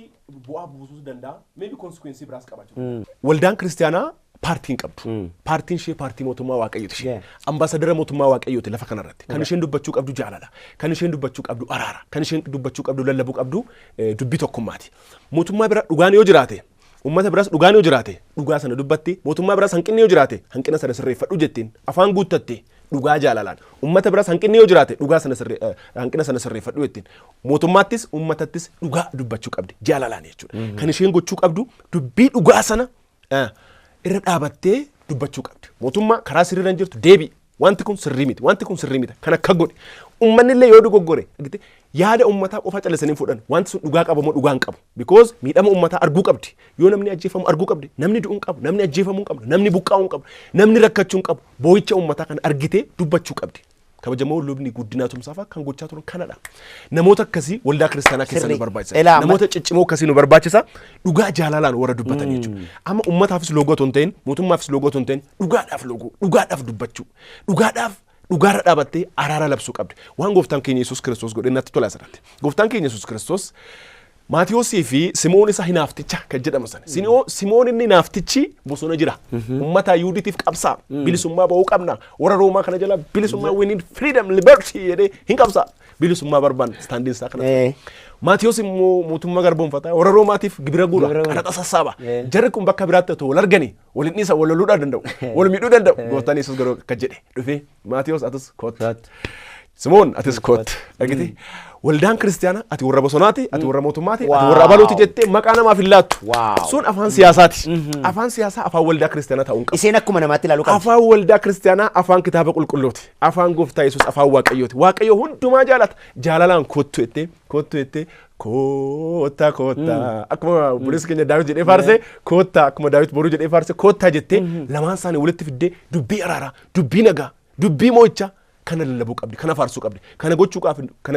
[SPEAKER 2] bu'aa buusuu danda'a maybe consequence biraas qabaachuu. Waldaan kiristaanaa paartiin qabdu. Paartiin ishee paartii mootummaa Waaqayyooti. Ambaasadara mootummaa Waaqayyooti lafa kanarratti. Kan isheen dubbachuu qabdu jaalala. Kan isheen dubbachuu qabdu araara. Kan isheen dubbachuu qabdu lallabuu qabdu dubbii tokkummaati. Mootummaa bira dhugaan yoo jiraate uummata biraas dhugaan yoo jiraate dhugaa sana dubbatti mootummaa biraas hanqinni yoo jiraate hanqina sana sirreeffadhu jettiin afaan guuttatte dhugaa jaalalaan uummata biraas hanqinni yoo jiraate dhugaa sana hanqina sana sirreeffadhu jettiin mootummaattis uummatattis dhugaa dubbachuu qabdi jaalalaan jechuudha. Kan isheen gochuu qabdu dubbii dhugaa sana irra dhaabattee dubbachuu qabdi. Mootummaa karaa sirriirra hin jirtu deebi wanti kun sirrii miti wanti kun sirrii miti kan akka godhe uummanni illee yoo dogoggore yaada uummataa qofa callisanii fudhan wanti sun dhugaa qaba moo dhugaa hin qabu because miidhama uummataa arguu qabdi yoo namni ajjeefamu arguu qabdi namni du'uu hin qabu namni ajjeefamuu hin qabu namni buqqaa'uu hin qabu namni rakkachuu hin qabu boo'icha uummataa kan argitee dubbachuu qabdi. Kabajamoo lubni guddinaa tumsaafaa kan gochaa turan kanadha. Namoota akkasii waldaa kiristaanaa keessa nu barbaachisa. Namoota ciccimoo akkasii nu barbaachisa. Dhugaa jaalalaan warra dubbatan jechuudha. Amma uummataafis loogoo otoo hin ta'in mootummaafis loogoo otoo hin ta'in dhugaadhaaf loogoo dhugaadhaaf dubbachuu dhugaadhaaf dhugaarra dhaabattee araara labsuu qabdi. Waan gooftaan keenya Yesuus Kiristoos godhe natti tola asirratti. Gooftaan keenya Yesuus Kiristoos Maatiyoosii fi Simoon isa hinaafticha kan jedhamu sana. Simoon inni naaftichi bosona jira. Uummata Yihuudiitiif qabsaa. Bilisummaa ba'uu qabna. Warra Roomaa kana jala bilisummaa we need freedom liberty jedhee hin qabsaa. Bilisummaa barbaan standing isaa kana. Maatiyoos immoo mootummaa garboonfataa warra Roomaatiif gibira guura qaraxa sassaaba. Jarri kun bakka biraatti otoo wal arganii wal dhiisa wal loluudhaa danda'u. Wal miidhuu danda'u. Gooftaan Yesuus garuu akka jedhe dhufee Maatiyoos atis koot. Simoon atis koot. Dhagite waldaan kiristaanaa ati warra bosonaati ati warra mootummaati ati warra abaluuti jettee maqaa namaaf hin laattu. Sun afaan siyaasaati. Afaan siyaasaa afaan waldaa kiristaanaa ta'uun qaba.
[SPEAKER 1] Isheen akkuma namaatti ilaaluu qabdi.
[SPEAKER 2] Afaan waldaa kiristaanaa afaan kitaaba qulqulluuti. Afaan gooftaa Yesuus afaan Waaqayyooti. Waaqayyo hundumaa jaalata. Jaalalaan kottu jettee koottaa akkuma bulis keenya Daawit jedhee faarse koottaa akkuma Daawit boruu jedhee faarse koottaa jettee lamaan isaanii walitti fiddee dubbii araaraa dubbii nagaa dubbii moo'ichaa kana lallabuu qabdi kana faarsuu qabdi kana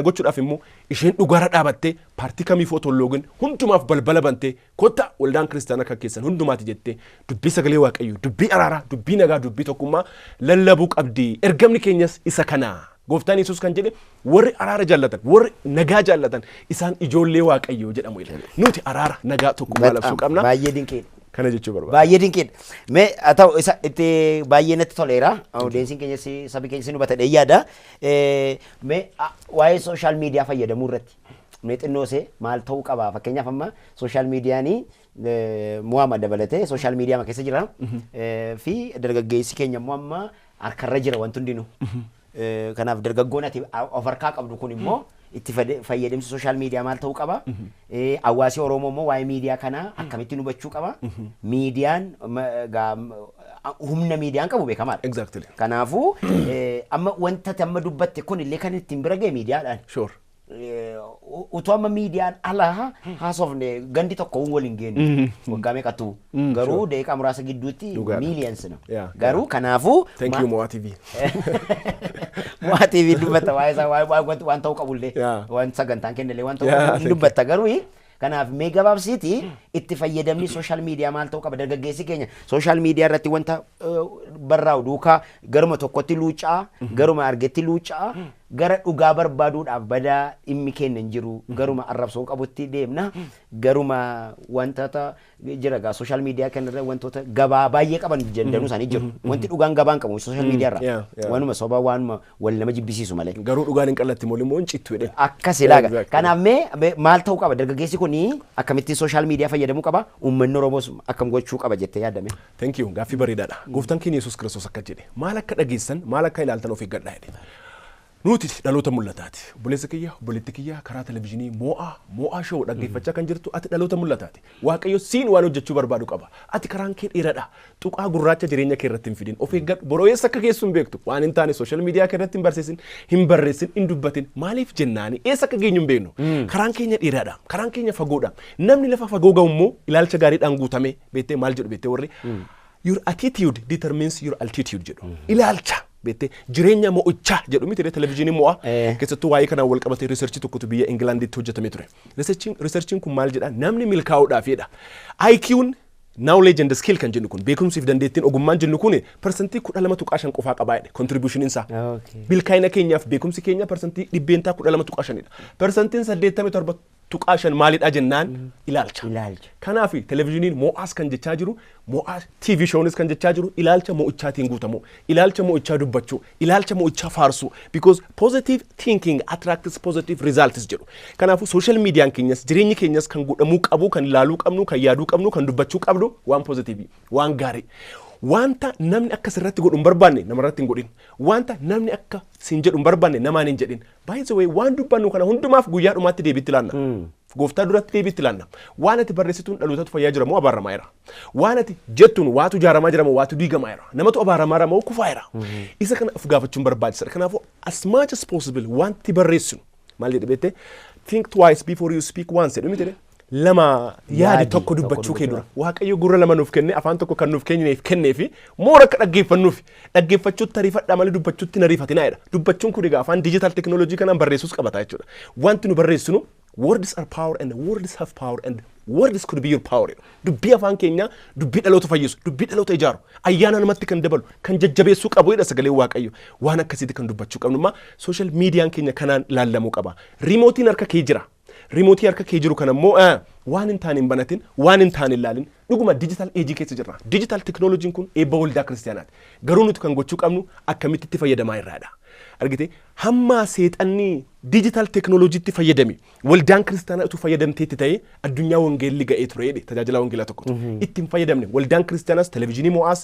[SPEAKER 2] gochuudhaaf immoo isheen dhugaara dhaabattee paartii kamiif otoo loogin hundumaaf balbala bantee kotta waldaan kiristaanaa kan keessan hundumaati jettee dubbii sagalee waaqayyoo dubbii araaraa dubbii nagaa dubbii tokkummaa lallabuu qabdi ergamni keenyas isa kana gooftaan Yesuus kan jedhe warri araara jaallatan warri nagaa jaallatan isaan ijoollee waaqayyoo jedhamu nuti araara nagaa tokkummaa labsuu qabna
[SPEAKER 1] baay'ee dinqee
[SPEAKER 2] kana jechuu barbaada.
[SPEAKER 1] Baay'ee dinqiidha. Mee haa ta'u isa itti baay'ee natti toleera. Odeessiin keenyas sabi keenyas nu batadhee yaada. Mee waa'ee sooshaal miidiyaa fayyadamuu irratti mee xinnoosee maal ta'uu qaba? Fakkeenyaaf amma sooshaal miidiyaan Muhammad dabalatee sooshaal miidiyaa keessa jira. Fi dargaggeessi keenya immoo amma harkarra jira wanti hundinuu. Kanaaf dargaggoon ati of harkaa qabdu kun immoo itti fayyadamsi sooshaal miidiyaa maal ta'uu qaba? Hawaasi Oromoo immoo waa'ee miidiyaa kanaa akkamitti hubachuu qaba? Miidiyaan humna miidiyaan qabu beekamaadha.
[SPEAKER 2] Exactly.
[SPEAKER 1] Kanaafuu amma wanta amma dubbatte kun illee kan ittiin bira ga'e miidiyaadhaan.
[SPEAKER 2] Sure.
[SPEAKER 1] Utuu amma miidiyaan alaa haasofne gandi tokko waliin geenye waggaa meeqatu garuu daqiiqaa muraasa gidduutti millions no. Garuu kanaafuu
[SPEAKER 2] thank you Mo'a TV.
[SPEAKER 1] Mo'a TV dubbata waa'ee isaa waan ta'uu qabullee waan sagantaan kennellee waan ta'uu qabu dubbata garuu kanaaf mee gabaabsiiti itti fayyadamni sooshaal miidiyaa maal ta'uu qaba dargaggeessi keenya sooshaal miidiyaa irratti wanta barraa'u duukaa garuma tokkotti luucaa garuma argetti luucaa gara dhugaa barbaaduudhaaf badaa dhimmi keenya hin jiru garuma arrabsoo qabutti deemna garuma wantoota jira gaa sooshaal miidiyaa kanarra wantoota gabaa baay'ee qaban danuu isaanii jiru wanti dhugaan gabaan qabu sooshaal miidiyaa irra wanuma soba waanuma wal nama jibbisiisu malee
[SPEAKER 2] garuu dhugaan hin qallatti immoo hin cittu jedhe
[SPEAKER 1] akkas ilaaga kanaaf mee maal ta'uu qaba dargaggeessi kun akkamittiin sooshaal miidiyaa fayyadamuu qaba uummanni Oromoos akkam gochuu qaba jettee yaadame
[SPEAKER 2] thank you gaaffii bareedaadha gooftaan keenya Yesuus Kiristoos akka jedhe maal akka dhageessan maal akka ilaaltan of eeggadhaa jedhe nuti dhaloota mul'ataati buleessa kiyya buletti kiyya karaa televiziyoonii mo'aa show dhaggeeffachaa kan jirtu ati dhaloota mul'ataati waaqayyo siin waan hojjechuu barbaadu qaba ati karaan kee dheeradha tuqaa gurraacha jireenya kee irratti hin fidin of eeggadhu borooyeessa akka geessu hin beektu waan hin taane sooshaal miidiyaa kee irratti hin barreessin hin dubbatin maaliif jennaani eessa akka geenyu hin beeknu karaan keenya dheeradha karaan keenya fagoodha namni lafa fagoo ga'u immoo ilaalcha gaariidhaan guutame beettee maal jedhu beettee warri your attitude determines your altitude jedhu ilaalcha beete jireenya mo'ichaa jedhu miti televiziyoonii mo'a keessattuu waa'ee kanaan wal qabatee riisarchii tokkotu biyya Ingilaanditti hojjetamee ture riisarchiin kun maal jedha namni milkaa'uudhaaf jedha IQ'n knowledge and skill kan jennu kun beekumsiif dandeettiin ogummaan jennu kun persentii 12.5 qofaa qabaa jedhe contribution isaa milkaa'ina keenyaaf beekumsi keenya persentii 12.5 dha persentiin 87.5 maalidha jennaan ilaalcha kanaaf televiziyooniin mo'aas kan jechaa jiru mo'aa TV shownis kan jechaa jiru ilaalcha mo'ichaatiin guutamu ilaalcha mo'ichaa dubbachuu ilaalcha mo'ichaa faarsuu because positive thinking attracts positive results jedhu kanaaf social media keenyas jireenyi keenyas kan godhamuu qabu kan ilaaluu qabnu kan yaaduu qabnu kan dubbachuu qabnu waan positive waan gaarii wanta namni akka sirratti godhu hin barbaanne namarratti hin godhin wanta namni akka siin jedhu hin barbaanne namaan hin jedhin by the way waan dubbannu kana hundumaaf guyyaa dhumaatti deebiitti ilaanna gooftaa duratti deebiitti ilaanna waan ati barreessituun dhalootatu fayyaa jira moo abaaramaa jira waan ati jettuun waatu jaaramaa jira moo waatu diigamaa jira namatu abaaramaa jira moo kufaa jira isa kana of gaafachuun barbaachisaadha kanaafuu as much as possible wanti barreessinu maal jedhe beettee think twice before you speak once jedhu miti lama yaadi tokko dubbachuu kee dura waaqayyo gurra lama nuuf kenne afaan tokko kan nuuf kenneefi moora akka dhaggeeffannuuf dhaggeeffachuutti ariifadhaa malee dubbachuutti nariifatinaa jedha dubbachuun kun egaa afaan digital technology kanaan barreessuus qabataa jechuudha wanti nu barreessinu words are power and words have power and words could be your power dubbii afaan keenya dubbii dhaloota fayyisu dubbii dhaloota ijaaru ayyaana namatti kan dabalu kan jajjabeessuu qabu jedha sagalee waaqayyo waan akkasiitti kan dubbachuu qabnummaa social meediyaan keenya kanaan laallamuu qaba remotiin harka kee jira remotii harka kee jiru kana immoo waan hin taane hin banatin waan hin taane ilaalin dhuguma digital age keessa jirra digital technology kun eebba waldaa kiristaanaati garuu nuti kan gochuu qabnu akkamitti itti fayyadamaa irraadha argite hamma seexanni digital technology itti fayyadami waldaan kiristaanaa utuu fayyadamteetti ta'e addunyaa wangeelli ga'ee ture jedhe tajaajila wangeelaa tokkotu ittiin fayyadamne waldaan kiristaanaas televiziyoonii mo'aas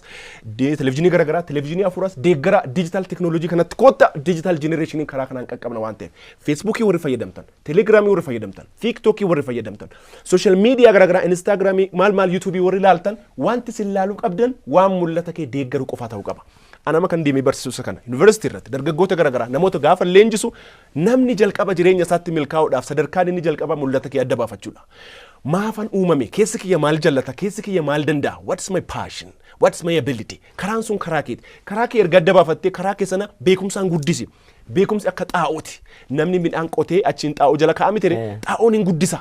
[SPEAKER 2] televiziyoonii garaagaraa televiziyoonii afuuraas deeggara digital technology kanatti kootta digital generation karaa kanaan qaqqabna waan ta'eef feesbuukii warri fayyadamtan telegiraamii warri fayyadamtan tiiktookii warri fayyadamtan social media garaagaraa instaagiraamii maal yuutuubii warri laaltan wanti sin laaluu qabdan waan mul'ata kee deeggaru qofaa ta'uu qaba anama kan deemee barsiisu kana yuunivarsiitii irratti dargaggoota garaagaraa namoota gaafa leenjisu namni jalqaba jireenya isaatti milkaa'uudhaaf sadarkaan inni jalqaba mul'ata kee adda baafachuudha. Maafan uumame keessi kiyya maal jallata keessi kiyya maal danda'a what's my passion what's my ability karaan sun karaa kee erga adda baafattee karaa kee sana beekumsaan guddisi. Beekumsi akka xaa'ooti namni midhaan qotee achiin xaa'oo jala kaa'ame ture xaa'oon hin guddisa.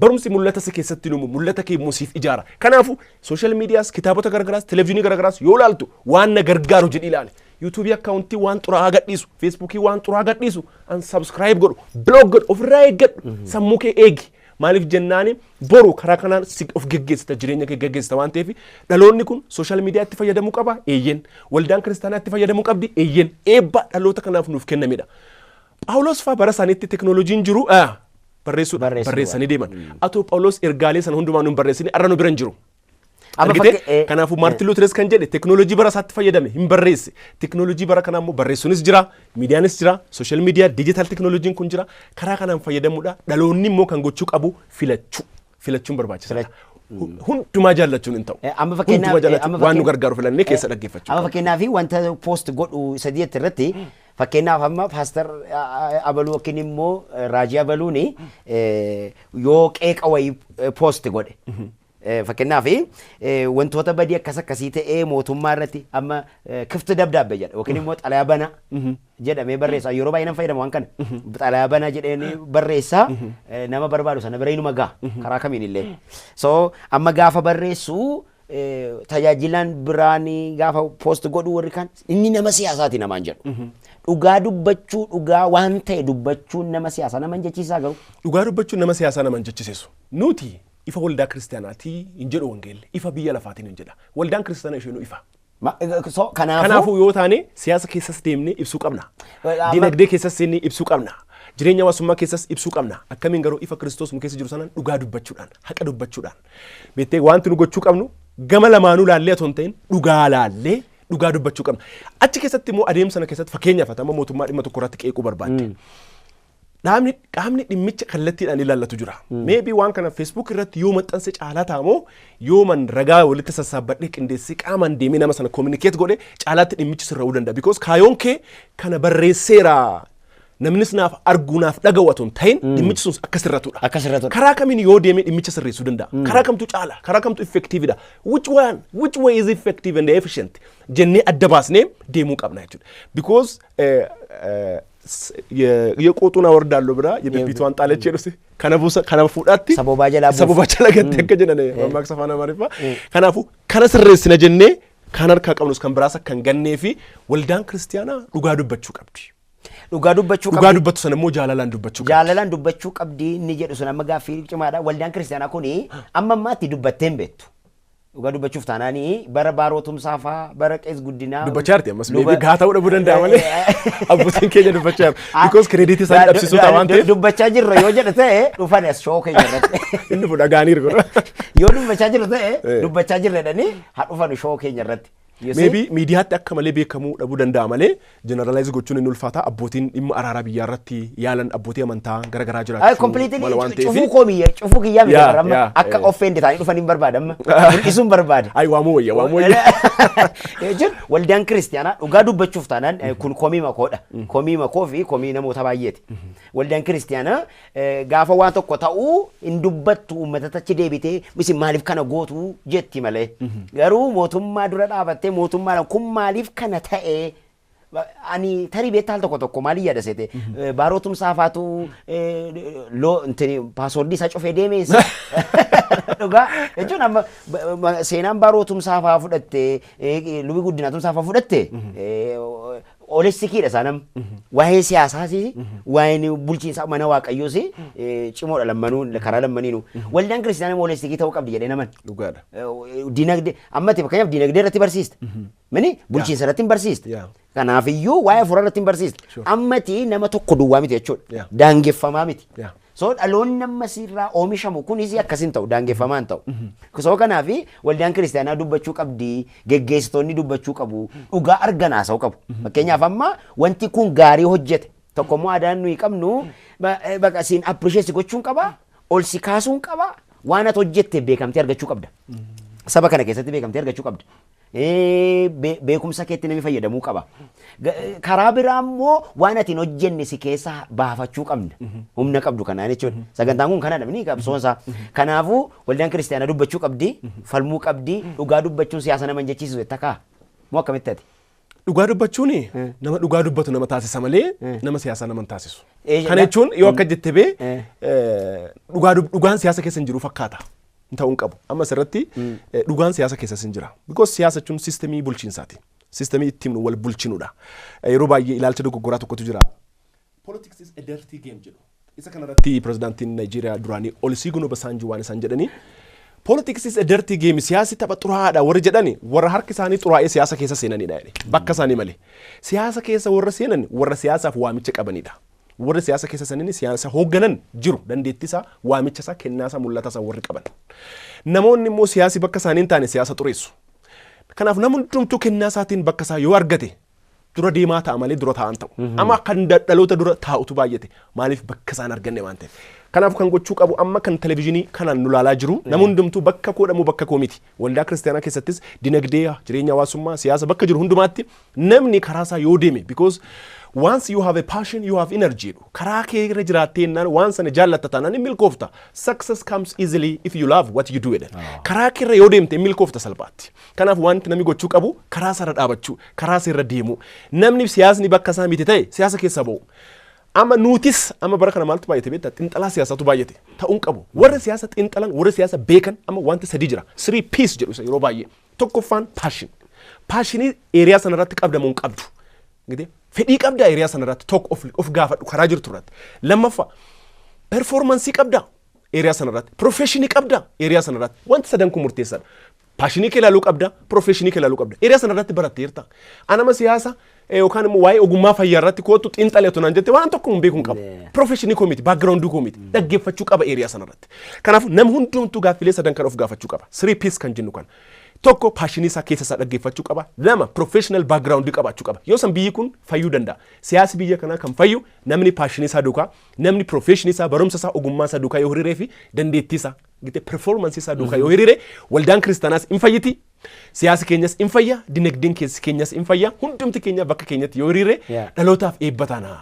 [SPEAKER 2] Barumsi mul'ata si keessatti numu mul'ata kee musiif ijaara. Kanaafu social medias kitaabota garagaraas televizyinii garagaraas yoo laaltu waan na gargaaru jedhi ilaali. YouTube akkaawuntii waan xuraa'aa gadhiisu, Facebook waan xuraa'aa gadhiisu, unsubscribe godhu, blog godhu, ofirraa eeggadhu, sammuu kee eegi. Maaliif jennaani boru karaa kanaan of geggeessita jireenya kee geggeessita waan ta'eef dhaloonni kun social media itti fayyadamuu qaba eeyyen waldaan kiristaanaa itti fayyadamuu qabdi eeyyen eebba dhaloota kanaaf nuuf kennamedha. Phaawulos fa'aa bara isaaniitti teknooloojiin jiru barreessanii deeman. Atoo Phaawulos ergaalee sana hundumaa nuun barreessanii arra nu bira hin jiru. Kanaafuu Maartin Luuteres kan jedhe teknooloojii bara isaatti fayyadame hin barreesse. Teknooloojii bara kanaa immoo barreessuunis jira, miidiyaanis jira, sooshaal miidiyaa, diijitaal teknooloojiin kun jira. Karaa kanaan fayyadamuudha. Dhaloonni immoo kan gochuu qabu filachuun barbaachisaadha. Hundumaa jaallachuun hin ta'u. Waan nu gargaaru filannee keessa dhaggeeffachuu.
[SPEAKER 1] Amma fakkeenyaaf wanta poost godhu sadii irratti fakkeenyaaf amma paaster Abaluu yookiin immoo Raajii Abaluun yoo qeeqa wayii poost godhe. Fakkeenyaaf wantoota badii akkasii ta'ee mootummaa irratti amma kifti dabdaabbe jedha yookiin immoo xalayaa banaa jedhamee barreessa yeroo baay'ee nan fayyadamu waan kana xalayaa banaa jedhanii barreessaa nama barbaadu sana bira inuma ga'a karaa kamiin illee so amma gaafa barreessu tajaajilaan biraan gaafa poost godhu warri kan inni nama siyaasaati namaan jedhu dhugaa dubbachuu dhugaa waan ta'e dubbachuun nama siyaasaa nama jechiisaa garuu
[SPEAKER 2] dhugaa dubbachuun nama siyaasaa nama jechiseessu nuti ifa waldaa kiristaanaatii hin jedhu wangeelli ifa biyya lafaatiin hin jedha waldaan kiristaanaa isheenuu ifa. Kanaafuu yoo taane siyaasa keessas deemnee ibsuu qabna. Dinagdee keessas seennee ibsuu qabna. Jireenya hawaasummaa keessas ibsuu qabna. Akkamiin garuu ifa Kiristoos nu keessa jiru sanaan dhugaa dubbachuudhaan haqa dubbachuudhaan beektee wanti nu gochuu qabnu gama lamaanuu laallee otoo hin ta'in dhugaa laallee dhugaa dubbachuu qabna. Achi keessatti immoo adeemsa sana keessatti fakkeenyaaf atama mootummaa dhimma tokko irratti qeequu barbaadde. Qaamni dhimmicha kallattiidhaan ilaallatu jira. Maybe waan kana Facebook irratti yoo maxxanse caalaa taamoo yoo man ragaa walitti sassaabadhee qindeessee qaamaan deemee nama sana communicate godhe caalaatti dhimmichi sirra'uu danda'a. Because kaayoon kee kana barreesseera namnis naaf arguunaaf dhaga'u otoo hin ta'in dhimmichi sun akka sirratudha. Karaa kamiin yoo deemee dhimmicha sirreessuu danda'a. Karaa kamtu caala? Karaa kamtu effectiveidha? Which way is effective and efficient? Jennee adda baasnee deemuu qabna jechuudha. Because የቆጡን አወርዳለሁ ብላ የቤቢቷን ጣለች ይሉስ ከነፉ ፉዳቲ ሰቦባ ጀላ ገተ ከጀነ ማክሰፋና ማሪፋ ከነስሬስ ነጀኔ ከነርካ ቀብኑስ ከንብራሳ ከንገኔፊ ወልዳን ክርስቲያና ዱጋዱበቹ ቀብዲ ዱጋዱበቱ ሰነሞ ጃላላን ዱበቹ ቀብዲ ንጀዱ ሰነማ ጋፊ ጭማዳ ወልዳን ክርስቲያና ኮኒ አማማቲ ዱበቴን ቤቱ Uga dubbachuuf taanaanii bara baarotum saafaa bara qees guddinaa dubbachaarti ammas maybe gaataaudha budanda malee abbootiin keenya dubbachaar because credit isaan dhabsiisuu ta'an ta'e
[SPEAKER 1] dubbachaa jirra yoo jedhe ta'e dhufan as show keenya irratti
[SPEAKER 2] inni fuudha gaaniir godha
[SPEAKER 1] yoo dubbachaa jirra ta'e dubbachaa jirra jedhanii haa dhufan show keenya irratti
[SPEAKER 2] maybe miidiyaatti akka malee beekamuu dhabuu danda'a malee generalize gochuun hin ulfaata abbootiin dhimma araaraa biyyaa irratti yaalan abbootii amantaa garagaraa jiraachuu
[SPEAKER 1] ay completely cufuu koomiyya cufuu kiyyaa miti barama akka offend ta'anii dhufan hin barbaadamma mul'isuun barbaade
[SPEAKER 2] ay waamuu wayya
[SPEAKER 1] jechuun waldaan kiristiyaanaa dhugaa dubbachuuf taanaan kun komii makoodha komii makoo fi komii namoota baay'eeti waldaan kiristiyaanaa gaafa waan tokko ta'uu hin dubbattu uummatatti deebitee misi maaliif kana gootu jetti malee garuu mootummaa dura dhaabattee mootummaan kun maaliif kana ta'e ani tarii beektaa tokko maali yaada seete baarotum saafaatu loo intini paaswordii isaa cufee deemees dhugaa jechuun amma seenaan baarotum saafaa fudhatte lubii guddinaatum saafaa fudhatte olessikiidha saanam waa'ee siyaasaasi waa'ee bulchiinsa mana waaqayyoos cimoodha lammanuu karaa lammaniinu waldaan kiristaanaa olessikii ta'uu qabdi jedhee naman
[SPEAKER 2] dhugaadha
[SPEAKER 1] dinagdee ammatti fakkeenyaaf dinagdee irratti barsiista mini bulchiinsa irratti barsiista kanaafiyyuu waa'ee fuula irratti barsiista ammatti nama tokko duwwaa miti jechuudha daangeffamaa miti so dhaloonni nama sirraa oomishamu kunis akkasin ta'u daangeffamaan ta'u so kanaafi waldaan kiristaanaa dubbachuu qabdi geggeessitoonni dubbachuu qabu dhugaa arganaasa'u qabu fakkeenyaaf amma wanti kun gaarii hojjete tokkommoo aadaan nuyi qabnu baqa siin appreciate gochuun qaba ol si kaasuun qaba waan ati hojjette beekamtee argachuu qabda saba kana keessatti beekamtee argachuu qabda beekumsa keetti namni fayyadamuu qaba. Karaa biraa immoo waan ati hin hojjenne si keessa baafachuu qabna. Humna qabdu kanaan jechuudha. Sagantaan kun kana dhabni qabsoonsaa. Kanaafuu waldaan kiristaanaa dubbachuu qabdi, falmuu qabdi, dhugaa dubbachuun siyaasa nama hin jechiisu jetta kaa. Moo akkamitti ati?
[SPEAKER 2] Dhugaa dubbachuun nama dhugaa dubbatu nama taasisa malee nama siyaasa nama hin taasisu. Kana jechuun yoo akka jette bee dhugaan siyaasa keessa hin jiru fakkaata. Ta'uun qabu. Amma asirratti dhugaan siyaasa keessa hin jira. Because siyaasa jechuun siistemii bulchiinsaati. Siistemii ittiin wal bulchinuudha. Yeroo baay'ee ilaalcha dogoggoraa tokkotu jira. Politics is a dirty game jedhu. Isa kanarratti pirezidaantiin Naayijeeriyaa duraanii Olusegun Obasanjo waan isaan jedhanii Politics is a dirty game. Siyaasi tapha xuraadha warri jedhani warra harki isaanii xuraa'ee siyaasa keessa seenanidha jedhe. Bakka isaanii malee. Siyaasa keessa warra seenan warra siyaasaaf waamicha qabanidha. Warra siyaasa keessa seenanii siyaasa hoogganan jiru dandeettii isaa waamicha isaa kennaa isaa mul'ata isaa warri qaban. Namoonni immoo siyaasi bakka isaanii hin taane siyaasa xureessu. Kanaaf namni hundumtuu kennaa isaatiin bakka isaa yoo argate dura deemaa ta'a malee dura taa'an ta'u. Amma kan dhaloota dura taa'utu baay'ate maaliif bakka isaan arganne waan ta'eef. Kanaaf kan gochuu qabu amma kan televezyiinii kanaan nu laalaa jiru namni hundumtuu bakka koodhamu bakka koo miti. Waldaa kiristaanaa keessattis dinagdee jireenya hawaasummaa siyaasa bakka jiru hundumaatti namni karaa isaa yoo deeme because once you have a passion you have energy. Karaa kee irra jiraattee naan waan sana jaallatta taanaan milkoofta. Success comes easily if you love what you do. Karaa kee irra yoo deemte milkoofta salphaatti. Kanaaf wanti namni gochuu qabu karaa isaa irra dhaabachuu karaa isaa irra deemu. Namni siyaasni bakka isaa miti ta'e siyaasa keessa ba'u. Amma nutis amma bara kana maaltu baay'ate beektaa xinxalaa siyaasaatu baay'ate ta'uun qabu warra siyaasa xinxalan warra siyaasa beekan amma wanti sadii jira 3 P's jedhu yeroo baay'ee tokkoffaan paashinii eeriyaa sanarratti qabdamuun qabdu fedhii qabdaa eeriyaa sanarratti tokko of gaafadhu karaa jirtu irratti lammaffaa performansii qabdaa eeriyaa sanarratti profeshinii qabdaa eeriyaa sanarratti wanti sadan kun murteessaadha. Paashinii kee ilaaluu qabda, profeshinii kee ilaaluu qabda. Eeriyaa sanarratti baratteerta. Anama siyaasa yookaan immoo waa'ee ogummaa fayyaa irratti kootu xiinxaleetu naan jette waan tokko hin beekuun qaba. Profeshinii koo miti, backgroundii koo miti. Dhaggeeffachuu qaba eeriyaa sanarratti. Kanaaf namni hundumtuu gaaffilee sadan kan of gaafachuu qaba. 3 P's kan jennu kan. Tokko paashinii isaa keessa isaa dhaggeeffachuu qaba. Lama professional backgroundii qabaachuu qaba. Yoo san biyyi kun fayyuu danda'a. Siyaasi biyya kanaa kan fayyu namni paashinii isaa duukaa, namni profeshinii isaa barumsa isaa ogummaa isaa duukaa yoo hiriiree fi dandeettii isaa gite performance isaa duukaa yoo hiriire waldaan kiristaanaas in fayyiti. Siyaasi keenyas in fayya, dinagdeen keenyas in fayya. Hundumti keenya bakka keenyatti yoo hiriire dhalootaaf eebbataana.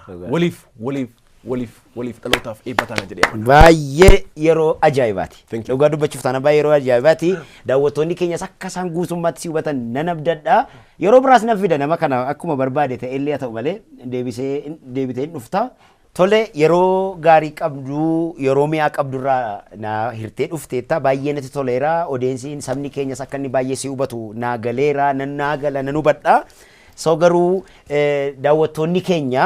[SPEAKER 2] Waliif dhalootaaf eebbataana jedhee.
[SPEAKER 1] Baay'ee yeroo ajaa'ibaati. Dhugaa dubbachuuf taana baay'ee yeroo ajaa'ibaati. Daawwattoonni keenyas akka isaan guutummaatti si hubatan nan abdadha. Yeroo biraas na fida nama kana akkuma barbaade ta'e illee haa ta'u malee deebitee dhufta. Tole yeroo gaarii qabdu yeroo mi'aa qabdurraa na hirtee dhufteetta baay'ee natti toleera odeensiin sabni keenyas akka inni baay'ee si hubatu naa galeera naa gala nan hubadha. So garuu daawwattoonni keenya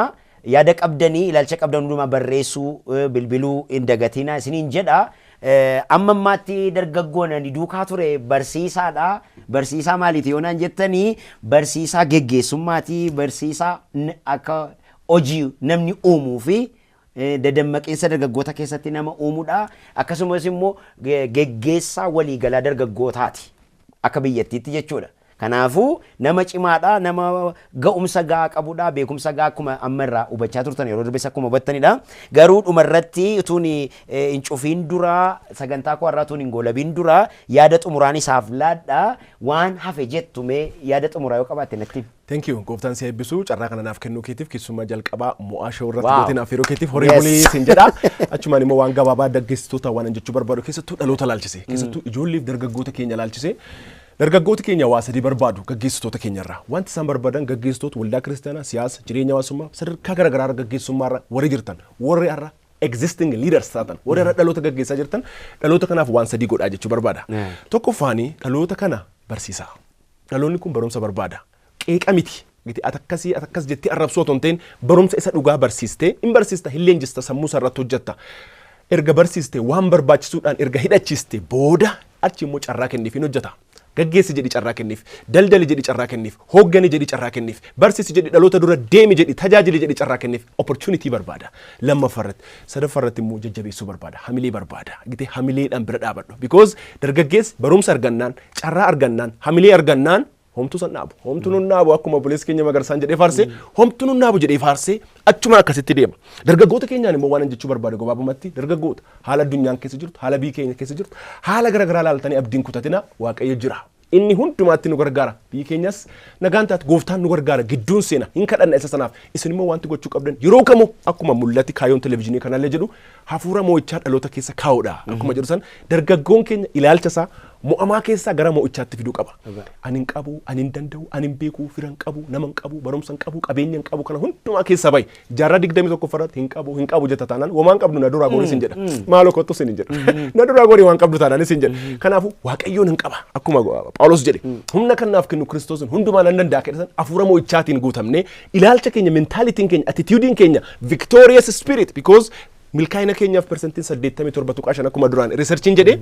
[SPEAKER 1] yaada qabdanii ilaalcha qabdan hundumaa barreessuu bilbiluu hin dagatina isiniin jedha. Amma ammaatti dargaggoon ani duukaa ture barsiisaadha. Barsiisaa maaliiti yoo naan jettanii barsiisaa geggeessummaati barsiisaa akka hojii namni uumuu fi dadammaqiinsa dargaggoota keessatti nama uumuudha. Akkasumas immoo geggeessaa waliigalaa dargaggootaati akka biyyattiitti jechuudha. Kanaafuu nama cimaadha, nama ga'umsa gahaa qabudha, beekumsa gahaa akkuma amma irraa hubachaa turtan yeroo darbeessa akkuma hubattanidha. Garuu dhumarratti utuun hin cufiin dura sagantaa koo irraa utuun hin goolabiin dura yaada xumuraan isaaf laadha waan hafe jettume yaada xumuraa yoo qabaatte natti.
[SPEAKER 2] Thank you. Gooftaan si eebbisu carraa kana naaf kennuu keetiif keessumaa jalqabaa mo'aa shoo irratti gootiin afeeroo keetiif horii bulii siin jedha. Achumaan immoo waan gabaabaa gaggeessitoota waan jechuu barbaadu keessattuu dhaloota laalchise keessattuu ijoolleef dargaggoota keenya laalchise. Dargaggooti keenya waa sadii barbaadu gaggeessitoota keenyarraa. Wanti isaan barbaadan gaggeessitoota waldaa kiristaanaa, siyaasa, jireenya hawaasummaa, sadarkaa garaagaraa gaggeessummaarra warri jirtan, warri irra existing leaders taatan, warri irra dhaloota gaggeessaa jirtan, dhaloota kanaaf waan sadii godhaa jechuu barbaada. Tokkoffaanii dhaloota kana barsiisaa. Dhaloonni kun barumsa barbaada. Qeeqa miti. Akkas jettee arrabsoo otoo hin ta'in barumsa isa dhugaa barsiistee, hin barsiista, hin leenjista, sammuu isaa irratti hojjetta. Erga barsiistee waan barbaachisuudhaan erga hidhachiistee booda achi immoo carraa kenniif hin hojjeta. Gaggeessi jedhi carraa kenniif, daldali jedhi carraa kenniif, hooggani jedhi carraa kenniif, barsiisi jedhi dhaloota dura deemi jedhi tajaajili jedhi carraa kenniif, opportunity barbaada. Lammaffaarratti, sadaffaarratti immoo jajjabeessuu barbaada, hamilee barbaada. Gite hamileedhaan bira dhaabadhu. Because dargaggeessi barumsa argannaan, carraa argannaan, hamilee argannaan homtuu san dhaabu. Homtuu nun dhaabu akkuma buleessi keenya Magarsaan jedhee faarsee, homtuu nun dhaabu jedhee faarsee achuma akkasitti deema. Dargaggoota keenyaan immoo waan jechuu barbaadu gabaabumatti dargaggoota haala addunyaan keessa jirtu, haala biyya keenya keessa jirtu, haala garaagaraa laaltanii abdiin kutatina Waaqayyo jira. inni hundumaatti nu gargaara biyyi keenyas nagaan taate gooftaan nu gargaara gidduun seena hin kadhanna isa sanaaf isin immoo wanti gochuu qabdan yeroo kamuu akkuma mul'ati kaayoon televezyiinii kanallee jedhu hafuura mo'ichaa dhaloota keessa kaa'uudha akkuma jedhu san dargaggoon keenya ilaalcha isaa mo'amaa keessaa gara mo'ichaatti fiduu qaba ani hin qabu ani hin danda'u ani hin beeku fira hin qabu nama hin qabu barumsa hin qabu qabeenya hin qabu kana hundumaa keessaa ba'i jaarraa 21 farratti hin qabu jetta taanaan womaan qabdu na duraa gorii sin jedha maaloo kottu sin hin jedha na duraa gorii waan qabdu taanaan sin jedha kanaafuu waaqayyoon hin qaba akkuma Phaawulos jedhe humna kanaaf kennu Kiristoosin hundumaa nan danda'a jedhan hafuura mo'ichaatiin guutamne ilaalcha keenya mentaalitiin keenya attituudiin keenya victorious spirit because milkaa'ina keenyaaf persentiin 87.5 akkuma duraan researchiin jedhe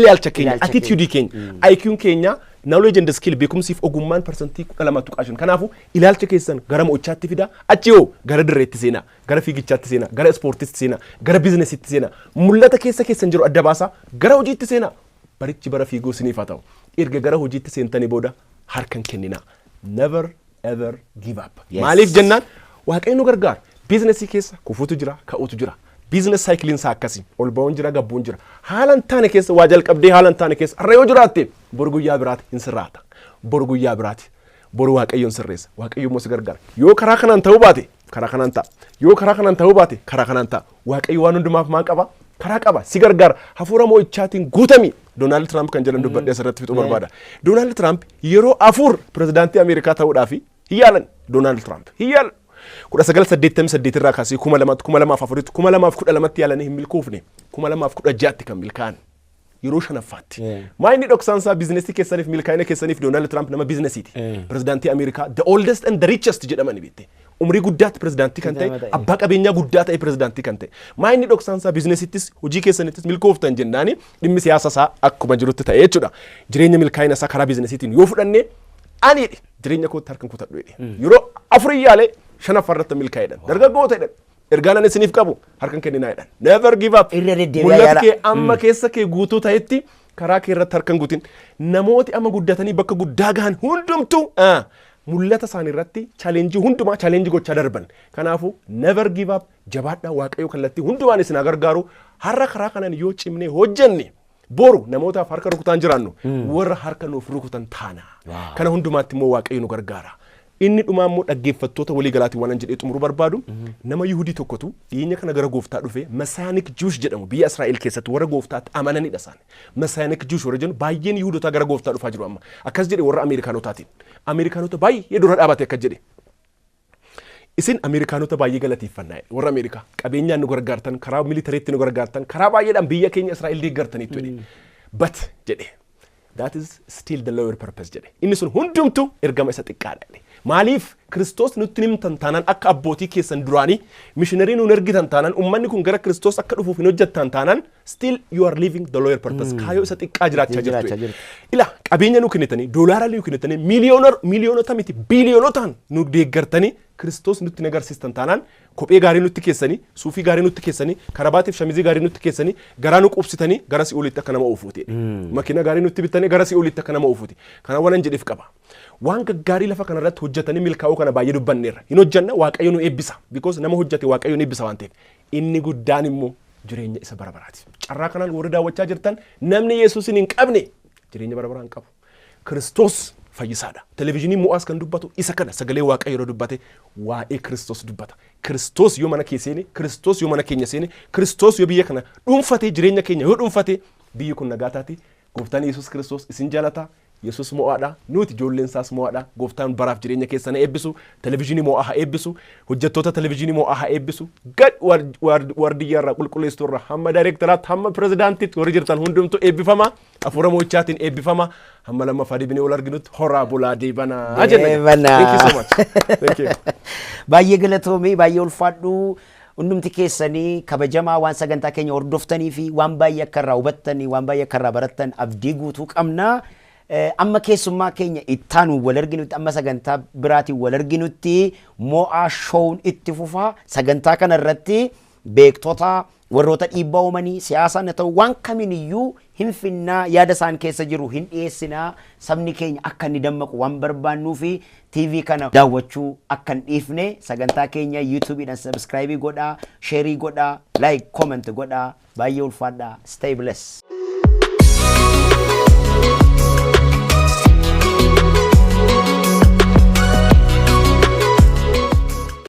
[SPEAKER 2] ilaalcha keenya attitude keenya IQ'n keenya knowledge and skill beekumsiif ogummaan persentii 12.5 kanaafu ilaalcha keessan gara mo'ichaatti fida achi yoo gara dirreetti seenaa gara fiigichaatti seenaa gara ispoortiitti seenaa gara biizinesiitti seenaa mul'ata keessan jiru adda baasaa gara hojiitti seenaa barichi bara fiiguu siniif haa ta'u erga gara hojiitti seentanii booda harkan kennina never ever give up maaliif jennaan waaqayyo nu gargaara biizinesii keessa kufuutu jira ka'uutu jira business cycling isaa akkasii ol ba'uun jira gabbuun jira haalan taane keessa waa jalqabdee haalan taane keessa har'a yoo jiraatte boru guyyaa biraati hin sirraata boru guyyaa biraati boru waaqayyoon sirreessa waaqayyo immoo si gargaara yoo karaa kanaan ta'uu baate karaa kanaan ta'a yoo karaa kanaan ta'uu baate karaa kanaan ta'a waaqayyo waan hundumaaf maan qaba karaa qaba si gargaara hafuura mo'ichaatiin guutami Donald Trump kan jedhan dubbadhee asirratti fixuu barbaada Donald Trump yeroo afur pirezidaantii Ameerikaa ta'uudhaaf hin yaalan Donald Trump hin yaalan 1988 irraa kaasee 2004 2012 yaalanii hin milkoofne 2016 kan milkaan yeroo shanaffaatti maayini dhoksaansaa biizinesii keessaniif milkaa'ina keessaniif Donald Trump nama biizinesiiti pirezidaantii Ameerikaa the oldest and the richest jedhamani bitte umrii guddaatti pirezidaantii kan ta'e abbaa qabeenyaa guddaa ta'e pirezidaantii kan ta'e maayini dhoksaansaa biizinesittis hojii keessanittis milkooftan jennaani dhimmi siyaasa isaa akkuma jirutti ta'e jechuudha jireenya milkaa'ina isaa karaa biizinesiitiin yoo fudhanne ani jireenya kootti harkan kutadhu yeroo afurii yaalee shanaffarratti milkaa'edhan dargaggoota jedhan ergaan ani isiniif qabu harkan kenninaa jedhan never give up mul'ata kee amma keessa kee guutuu ta'etti karaa kee irratti harkan guutin namooti amma guddatanii bakka guddaa gahan hundumtu mul'ata isaanii irratti challenge hundumaa challenge gochaa darban kanaafuu never give up jabaadhaa waaqayyo kallattii hundumaan isin gargaaru har'a karaa kanaan yoo cimnee hojjenne boru namootaaf harka rukutaan jiraannu warra harka nuuf rukutan taana kana hundumaatti immoo waaqayyo nu gargaara inni dhumaa immoo dhaggeeffattoota walii galaatiin waan jedhee xumuruu barbaadu nama Yihudii tokkotu dhiyeenya kana gara gooftaa dhufe Messianic Jewish jedhamu biyya Israa'el keessatti warra gooftaatti amananidha isaan Messianic Jewish warra jennu baay'een Yihudoota gara gooftaa dhufaa jiru amma akkas jedhe warra Ameerikaanotaatiin Ameerikaanota baay'ee dura dhaabate akkas jedhe isin Ameerikaanota baay'ee galateeffannaa warra Ameerikaa qabeenyaan nu gargaartan karaa militariitti nu gargaartan karaa baay'eedhaan biyya keenya Israa'el deeggartaniitu jedhe but jedhe that is still the lower purpose jedhe inni sun hundumtu ergama isa xiqqaadha jedhe maaliif Kiristoos nutti himtan taanaan akka abbootii keessan duraanii missionarii nuun ergitan taanaan ummanni kun gara Kiristoos akka dhufuuf hin hojjettan taanaan still you are living the lower purpose kaayoo isa xiqqaa jiraachaa jirtu ila qabeenya nu kennitanii doolaara nu kennitanii miiliyoonota miti biiliyoonotaan nu deeggartanii Kiristoos nutti nagarsiistan taanaan kophee gaarii nutti keessanii suufii gaarii nutti keessanii karabaatiif shamizii gaarii nutti keessanii garaa nu qubsitanii gara si'oolitti akka nama oofuuti makiina gaarii nutti bitanii gara si'oolitti akka nama oofuuti kana waan jedheef qaba waan gaggaarii lafa kana irratti hojjetanii milkaa'uu kana baay'ee dubbanneerra hin hojjanna waaqayyo nu eebbisa because nama hojjete waaqayyo nu eebbisa waan ta'eef inni guddaan immoo jireenya isa bara baraati carraa kanaan warra daawwachaa jirtan namni Yesuusin hin qabne jireenya bara baraan qabu Kiristoos fayyisaadha televezyiinii mo'aas kan dubbatu isa kana sagalee waaqayyo yeroo dubbate waa'ee Kiristoos dubbata Kiristoos yoo mana kee seene Kiristoos yoo mana keenya seene Kiristoos yoo biyya kana dhuunfate jireenya keenya yoo dhuunfate biyyi kun nagaa taati gooftaan Yesuus Kiristoos isin jaalata Yesuus mo'aadha nuti ijoolleen isaas mo'aadha gooftaan baraaf jireenya keessan eebbisu televezyiinii mo'aa haa eebbisu hojjettoota televezyiinii mo'aa haa eebbisu gad wardiyyaarraa qulqulleessitoorraa hamma daayireektaraatti hamma pirezidaantiitti warri jirtan hundumtu eebbifama hafuura mo'ichaatiin eebbifama hamma lammaffaa deebinee wal arginutti horaa bulaa deebanaa jenna thank you so much thank you
[SPEAKER 1] baay'ee galatoomii baay'ee ulfaadhu hundumti keessanii kabajamaa waan sagantaa keenya hordoftanii fi waan baay'ee akka irraa hubattanii waan baay'ee akka irraa barattan abdii guutuu qabna amma keessummaa keenya ittaanu wal arginutti amma sagantaa biraatiin wal arginutti mo'aa shown itti fufaa sagantaa kana irratti beektota warroota dhiibbaa uumanii siyaasaan ta'u waan kamiiniyyuu hin finnaa yaada isaan keessa jiru hin dhiyeessinaa sabni keenya akka inni dammaqu waan barbaannuu fi TV kana daawwachuu akka hin dhiifne sagantaa keenya YouTube'dhaan subscribe godhaa share godhaa like comment godhaa baay'ee ulfaadhaa stay blessed